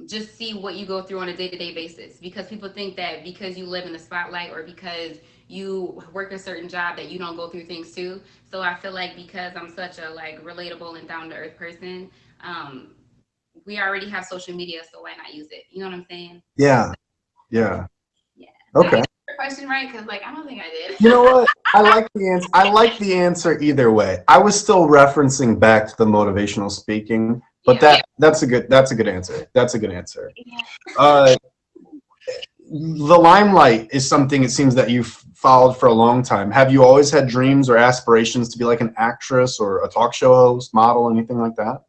Speaker 4: just see what you go through on a day-to-day basis, because people think that because you live in the spotlight or because you work a certain job that you don't go through things too. So I feel like because I'm such a like relatable and down-to-earth person, we already have social media, so why not use it? You know what I'm saying?
Speaker 1: Yeah. Yeah.
Speaker 4: Yeah.
Speaker 1: Okay.
Speaker 4: Did I answer your question right? Because like I don't think I did.
Speaker 1: You know what? I like the answer. I like the answer either way. I was still referencing back to the motivational speaking, but
Speaker 4: Yeah.
Speaker 1: that's a good answer. That's a good answer.
Speaker 4: Yeah.
Speaker 1: The limelight is something it seems that you've followed for a long time. Have you always had dreams or aspirations to be like an actress or a talk show host, model, anything like that?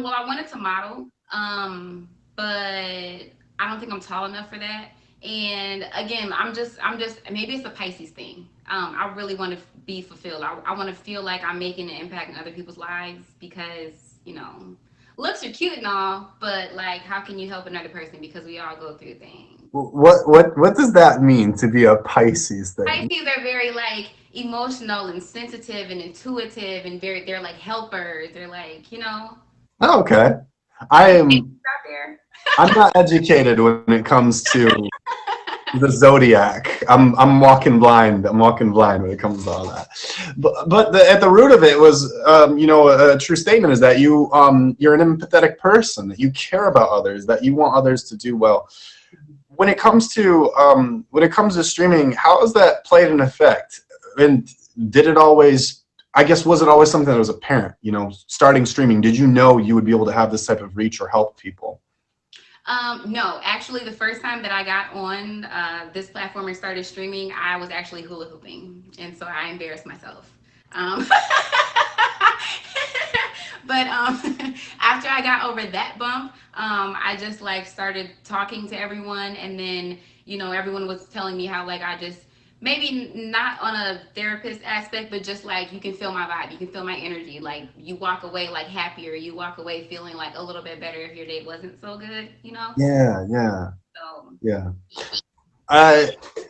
Speaker 4: Well, I wanted to model, but I don't think I'm tall enough for that. And again, I'm just, maybe it's a Pisces thing. I really want to be fulfilled. I want to feel like I'm making an impact in other people's lives because, you know, looks are cute and all, but like, how can you help another person? Because we all go through things.
Speaker 1: What does that mean to be a Pisces thing?
Speaker 4: Pisces are very like emotional and sensitive and intuitive and they're like helpers. They're like, you know,
Speaker 1: Oh, okay. I am.
Speaker 4: out there.
Speaker 1: I'm not educated when it comes to the zodiac. I'm walking blind. I'm walking blind when it comes to all that. But at the root of it was, you know, a true statement is that you're an empathetic person, that you care about others, that you want others to do well. When it comes to streaming, how has that played an effect? And did it always? I guess was it always something that was apparent? You know, starting streaming, did you know you would be able to have this type of reach or help people?
Speaker 4: No, actually, the first time that I got on this platform and started streaming, I was actually hula hooping, and so I embarrassed myself. But after I got over that bump, I just like started talking to everyone, and then you know everyone was telling me how like I just maybe not on a therapist aspect, but just like you can feel my vibe, you can feel my energy. Like you walk away like happier, you walk away feeling like a little bit better if your day wasn't so good, you know?
Speaker 1: Yeah, yeah,
Speaker 4: So
Speaker 1: yeah.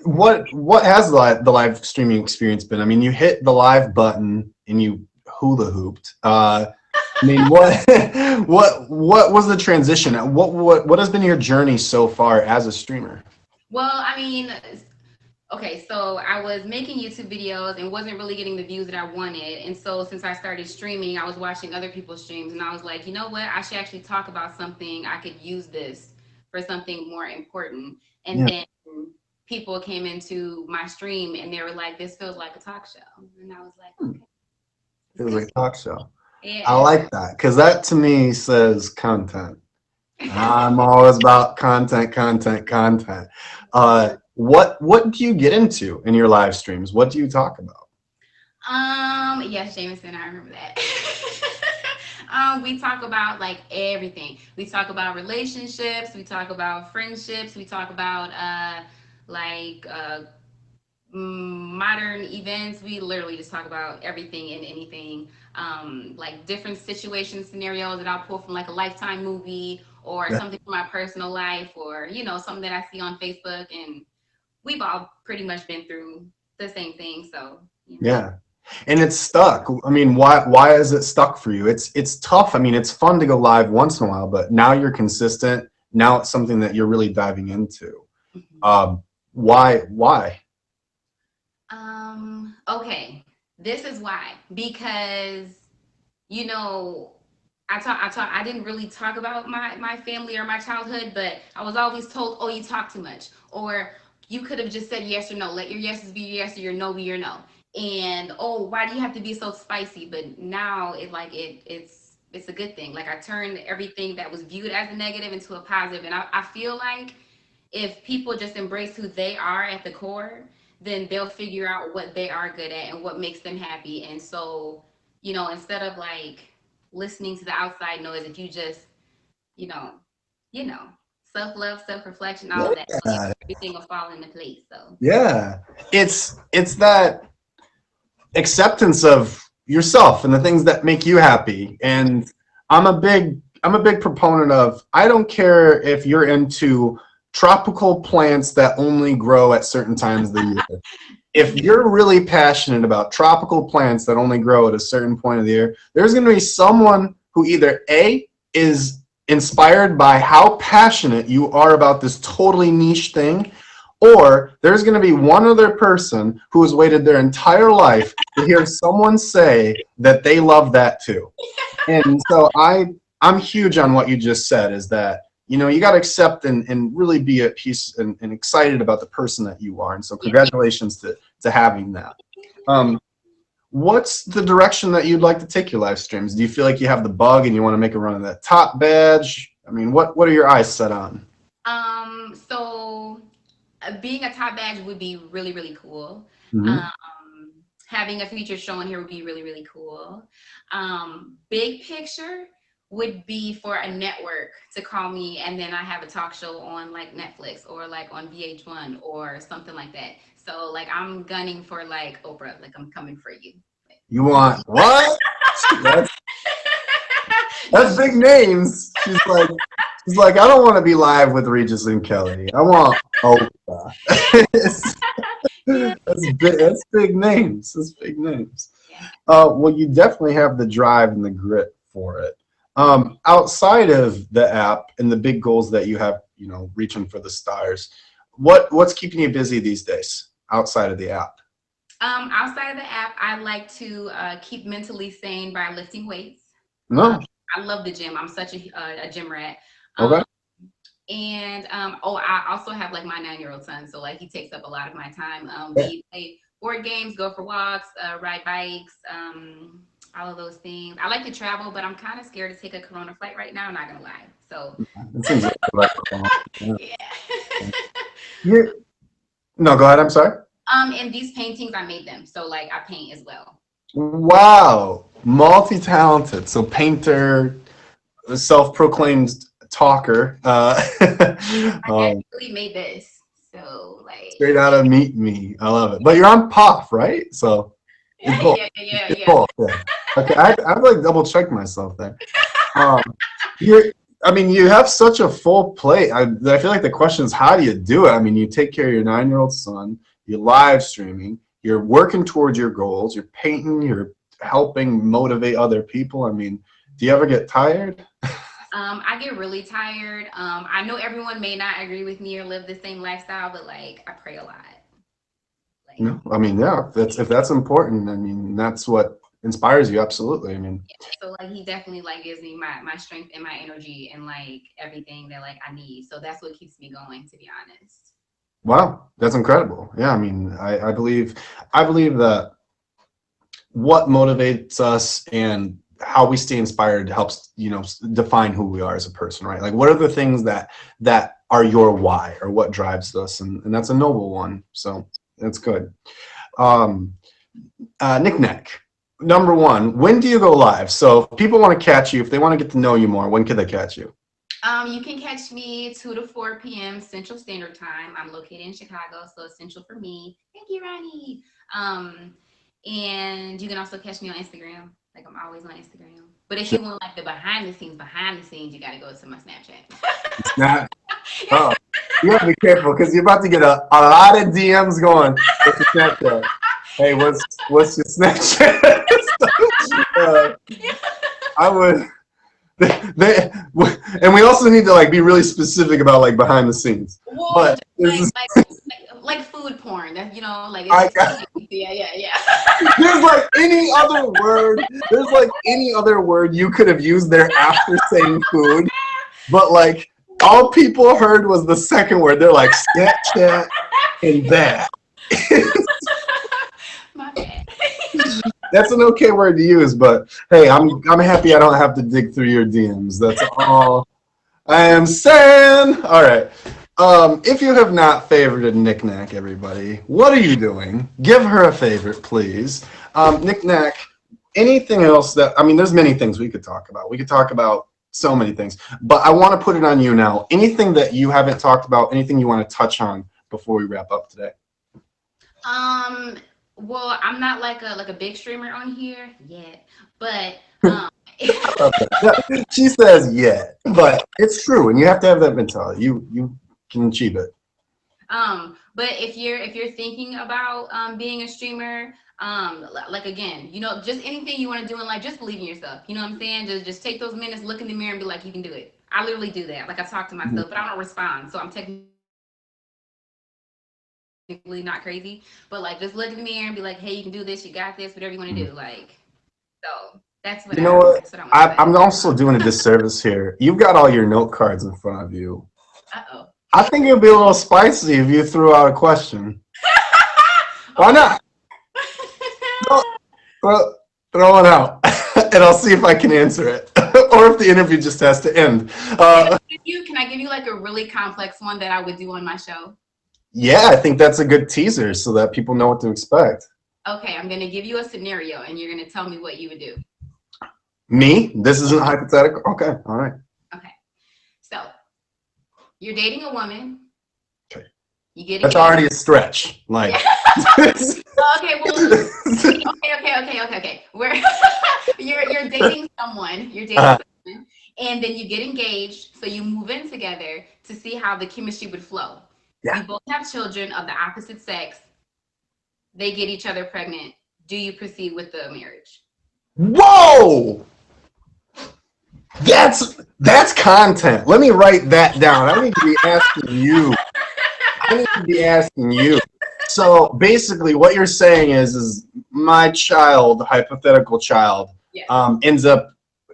Speaker 1: What has the live streaming experience been? I mean, you hit the live button and you hula hooped. I mean, what was the transition? What has been your journey so far as a streamer?
Speaker 4: well, I mean, okay, so I was making YouTube videos and wasn't really getting the views that I wanted. And so since I started streaming, I was watching other people's streams and I was like, you know what? I should actually talk about something. I could use this for something more important. And
Speaker 1: Yeah.
Speaker 4: then people came into my stream and they were like, this feels like a talk show. And I was like, okay.
Speaker 1: It was like a talk show.
Speaker 4: Yeah.
Speaker 1: I like that because that to me says content. I'm always about content. What do you get into in your live streams? What do you talk about?
Speaker 4: Yes, Jameson, I remember that. We talk about like everything. We talk about relationships, we talk about friendships, we talk about like modern events. We literally just talk about everything and anything, like different situation scenarios that I'll pull from like a Lifetime movie or something from my personal life, or you know something that I see on Facebook. And we've all pretty much been through the same thing, so you know.
Speaker 1: Yeah. And it's stuck. I mean, why is it stuck for you? It's tough. I mean, it's fun to go live once in a while, but now you're consistent. Now it's something that you're really diving into. Why?
Speaker 4: Okay, this is why. Because you know, I didn't really talk about my family or my childhood, but I was always told, oh, you talk too much, or you could have just said yes or no. Let your yeses be your yes or your no be your no. And oh, why do you have to be so spicy? But now it's a good thing. Like I turned everything that was viewed as a negative into a positive, and I feel like if people just embrace who they are at the core, then they'll figure out what they are good at and what makes them happy. And so, instead of like listening to the outside noise, if you just, you know, you know, self-love, self-reflection, all of that, so
Speaker 1: Yeah.
Speaker 4: everything will fall into place. So
Speaker 1: Yeah. It's that acceptance of yourself and the things that make you happy. And I'm a big proponent of, I don't care if you're into tropical plants that only grow at certain times of the year. If you're really passionate about tropical plants that only grow at a certain point of the year, there's going to be someone who either A, is inspired by how passionate you are about this totally niche thing, or there's going to be one other person who has waited their entire life to hear someone say that they love that too. And so I'm huge on what you just said, is that, you got to accept and really be at peace and excited about the person that you are. And so congratulations to having that. What's the direction that you'd like to take your live streams? Do you feel like you have the bug and you want to make a run of that top badge? I mean, what are your eyes set on?
Speaker 4: So being a top badge would be really, really cool.
Speaker 1: Mhm.
Speaker 4: Having a featured show in here would be really, really cool. Big picture would be for a network to call me, and then I have a talk show on like Netflix or like on VH1 or something like that. So like I'm gunning for like Oprah, like I'm coming for you.
Speaker 1: You want what? That's big names. She's like, I don't want to be live with Regis and Kelly. I want Oprah. That's big names. That's big names. Well, you definitely have the drive and the grit for it. Outside of the app and the big goals that you have, reaching for the stars, what's keeping you busy these days outside of the app?
Speaker 4: Outside of the app, I like to keep mentally sane by lifting weights.
Speaker 1: No.
Speaker 4: I love the gym. I'm such a gym rat.
Speaker 1: Okay.
Speaker 4: And I also have like my 9-year-old son, so like he takes up a lot of my time. We play board games, go for walks, ride bikes, all of those things. I like to travel, but I'm kind of scared to take a Corona flight right now. I'm not gonna lie. So
Speaker 1: yeah. No, go ahead. I'm sorry.
Speaker 4: And these paintings, I made them, so like I paint as well.
Speaker 1: Wow, multi-talented. So painter, self-proclaimed talker.
Speaker 4: I actually made this, so like
Speaker 1: Straight out of Meet Me. I love it. But you're on POF, right? So it's both.
Speaker 4: yeah.
Speaker 1: It's both, yeah. Okay, I've like double checked myself there. You have such a full plate. I feel like the question is, how do you do it? I mean, you take care of your 9-year-old son, you're live streaming, you're working towards your goals, you're painting, you're helping motivate other people. I mean, do you ever get tired?
Speaker 4: I get really tired. I know everyone may not agree with me or live the same lifestyle, but like I pray a lot. Like,
Speaker 1: No, I mean, yeah, if that's important, I mean, that's what inspires you. Absolutely. I mean,
Speaker 4: so like he definitely like gives me my strength and my energy and like everything that like I need. So that's what keeps me going, to be honest.
Speaker 1: wow, that's incredible. Yeah, I mean, I believe that what motivates us and how we stay inspired helps, define who we are as a person, right? Like, what are the things that are your why, or what drives us? And that's a noble one. So that's good. Knick-knack. Number one, when do you go live? So if people want to catch you, if they want to get to know you more, when can they catch you?
Speaker 4: You can catch me 2 to 4 p.m. Central Standard Time. I'm located in Chicago, so it's central for me. Thank you, Ronnie. And you can also catch me on Instagram. Like I'm always on Instagram. But if you want like the behind the scenes, you got to go to my Snapchat.
Speaker 1: Snap. Oh, you have to be careful because you're about to get a lot of DMs going. What's your Snapchat? Hey, what's your Snapchat? I would. And we also need to like be really specific about like behind the scenes.
Speaker 4: Well,
Speaker 1: but
Speaker 4: like food porn, like yeah.
Speaker 1: There's like any other word. There's like any other word you could have used there after saying food, but like all people heard was the second word. They're like Snapchat and that.
Speaker 4: My bad.
Speaker 1: That's an okay word to use, but hey, I'm happy I don't have to dig through your DMs. That's all I am saying. All right. If you have not favorited Nick Knack, everybody, what are you doing? Give her a favorite, please. Nick Knack, anything else that, I mean, there's many things we could talk about. We could talk about so many things, but I want to put it on you now. Anything that you haven't talked about, anything you want to touch on before we wrap up today?
Speaker 4: Well, I'm not like a big streamer on here yet, but
Speaker 1: Yeah, she says yeah, but it's true, and you have to have that mentality. You can achieve it.
Speaker 4: But if you're thinking about being a streamer, like again, you know, just anything you want to do in life, just believe in yourself. You know what I'm saying? Just take those minutes, look in the mirror, and be like, you can do it. I literally do that. Like I talk to myself, but I don't respond, so I'm technically not crazy. But like, just look in the mirror and be like, hey, you can do this. You got this. Whatever you want to do. Like, so that's what.
Speaker 1: You know what? I'm also doing a disservice here. You've got all your note cards in front of you.
Speaker 4: Uh-oh.
Speaker 1: I think it would be a little spicy if you threw out a question. Why not? Throw it out, and I'll see if I can answer it, or if the interview just has to end.
Speaker 4: Can I give you like a really complex one that I would do on my show?
Speaker 1: Yeah, I think that's a good teaser so that people know what to expect.
Speaker 4: Okay, I'm gonna give you a scenario, and you're gonna tell me what you would do.
Speaker 1: Me? This isn't hypothetical? Okay, all right.
Speaker 4: Okay, so you're dating a woman.
Speaker 1: Okay.
Speaker 4: You get
Speaker 1: That's already a stretch. Like.
Speaker 4: Okay, well, okay. Where you're dating someone, someone, and then you get engaged, so you move in together to see how the chemistry would flow.
Speaker 1: Yeah.
Speaker 4: You both have children of the opposite sex. They get each other pregnant. Do you proceed with the marriage?
Speaker 1: Whoa! That's content. Let me write that down. I need to be asking you. So basically what you're saying is my child, hypothetical child, ends up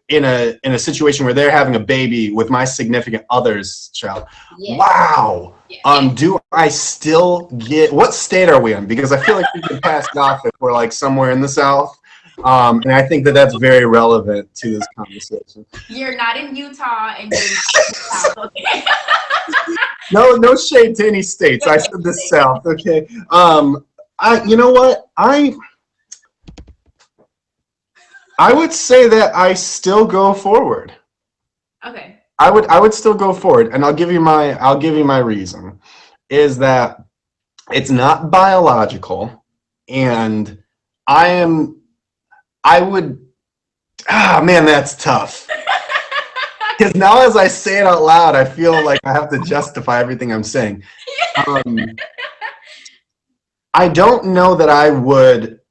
Speaker 1: in a situation where they're having a baby with my significant other's child. Yeah. Wow. Yeah. Do I still get, what state are we in? Because I feel like we can pass it off if we're like somewhere in the South. And I think that that's very relevant to this conversation. You're not in Utah and you're not in the South, okay? No shade to any states. I said the South, okay? You know what? I would say that I still go forward. Okay. I would still go forward, and I'll give you my reason. Is that it's not biological, and man, that's tough. Because now as I say it out loud, I feel like I have to justify everything I'm saying. I don't know that I would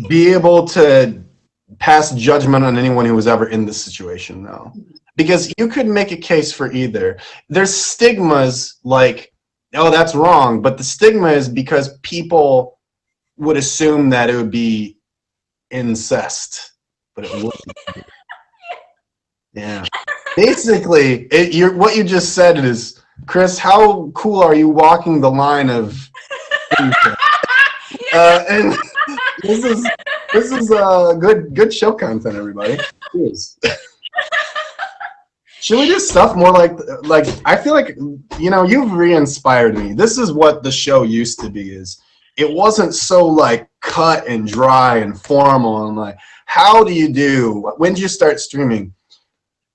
Speaker 1: be able to pass judgment on anyone who was ever in this situation, though. Because you could make a case for either. There's stigmas like, oh, that's wrong, but the stigma is because people would assume that it would be incest, but it wouldn't. Yeah. Basically, what you just said is, Chris, how cool are you walking the line of and this is good show content, everybody. Cheers. Should we do stuff more like I feel like, you know, you've re-inspired me. This is what the show used to be. Is it wasn't so like cut and dry and formal and like, how do you do? When did you start streaming?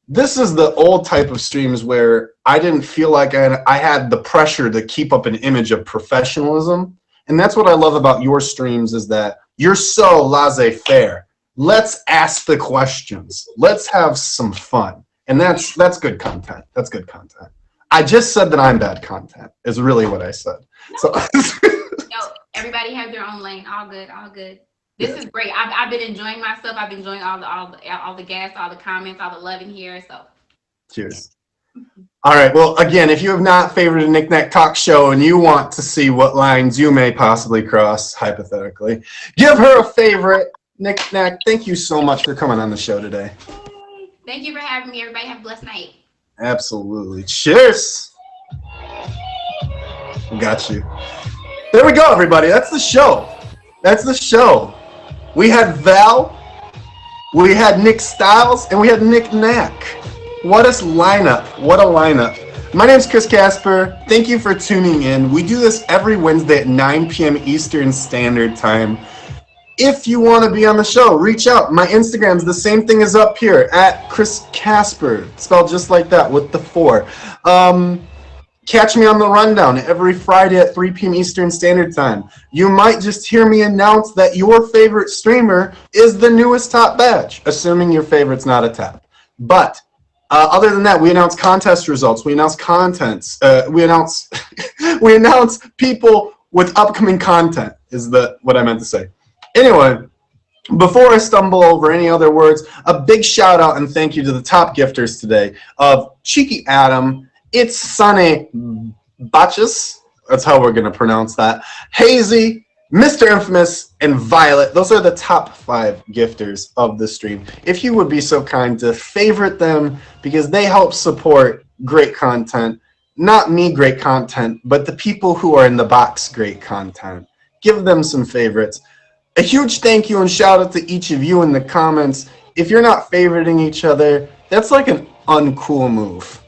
Speaker 1: This is the old type of streams where I didn't feel like I had the pressure to keep up an image of professionalism. And that's what I love about your streams, is that you're so laissez-faire. Let's ask the questions. Let's have some fun. And that's good content. That's good content. I just said that I'm bad content is really what I said. No. So
Speaker 4: no, everybody has their own lane. All good, all good. This is great. I've been enjoying myself. I've been enjoying all the gas, all the comments, all the love in here. So
Speaker 1: cheers. All right. Well, again, if you have not favorited a Nick Knack Talk Show and you want to see what lines you may possibly cross, hypothetically, give her a favorite. Nick Knack, thank you so much for coming on the show today.
Speaker 4: Thank you for having me. Everybody have a blessed night.
Speaker 1: Absolutely. Cheers. Got you. There we go, everybody. That's the show. That's the show. We had Val, we had Nick Styles, and we had Nick Knack. What a lineup. What a lineup. My name's Chris Casper. Thank you for tuning in. We do this every Wednesday at 9 p.m. Eastern Standard Time. If you want to be on the show, reach out. My Instagram's the same thing as up here, at Chris Casper, spelled just like that with the 4. Catch me on the Rundown every Friday at 3 p.m. Eastern Standard Time. You might just hear me announce that your favorite streamer is the newest top badge, assuming your favorite's not a tap. But other than that, we announce contest results. We announce contents. We announce we announce people with upcoming content. Is what I meant to say. Anyway, before I stumble over any other words, a big shout out and thank you to the top gifters today of Cheeky Adam. It's Sunny Batches. That's how we're going to pronounce that. Hazy, Mr. Infamous, and Violet. Those are the top 5 gifters of the stream. If you would be so kind to favorite them because they help support great content. Not me great content, but the people who are in the box great content. Give them some favorites. A huge thank you and shout out to each of you in the comments. If you're not favoriting each other, that's like an uncool move.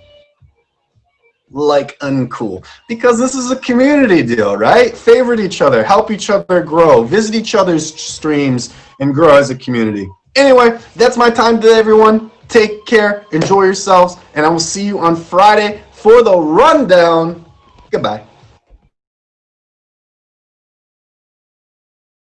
Speaker 1: Like uncool, because this is a community deal, right? Favorite each other, help each other grow, visit each other's streams, and grow as a community. Anyway, that's my time today, everyone. Take care, enjoy yourselves, and I will see you on Friday for the Rundown. Goodbye.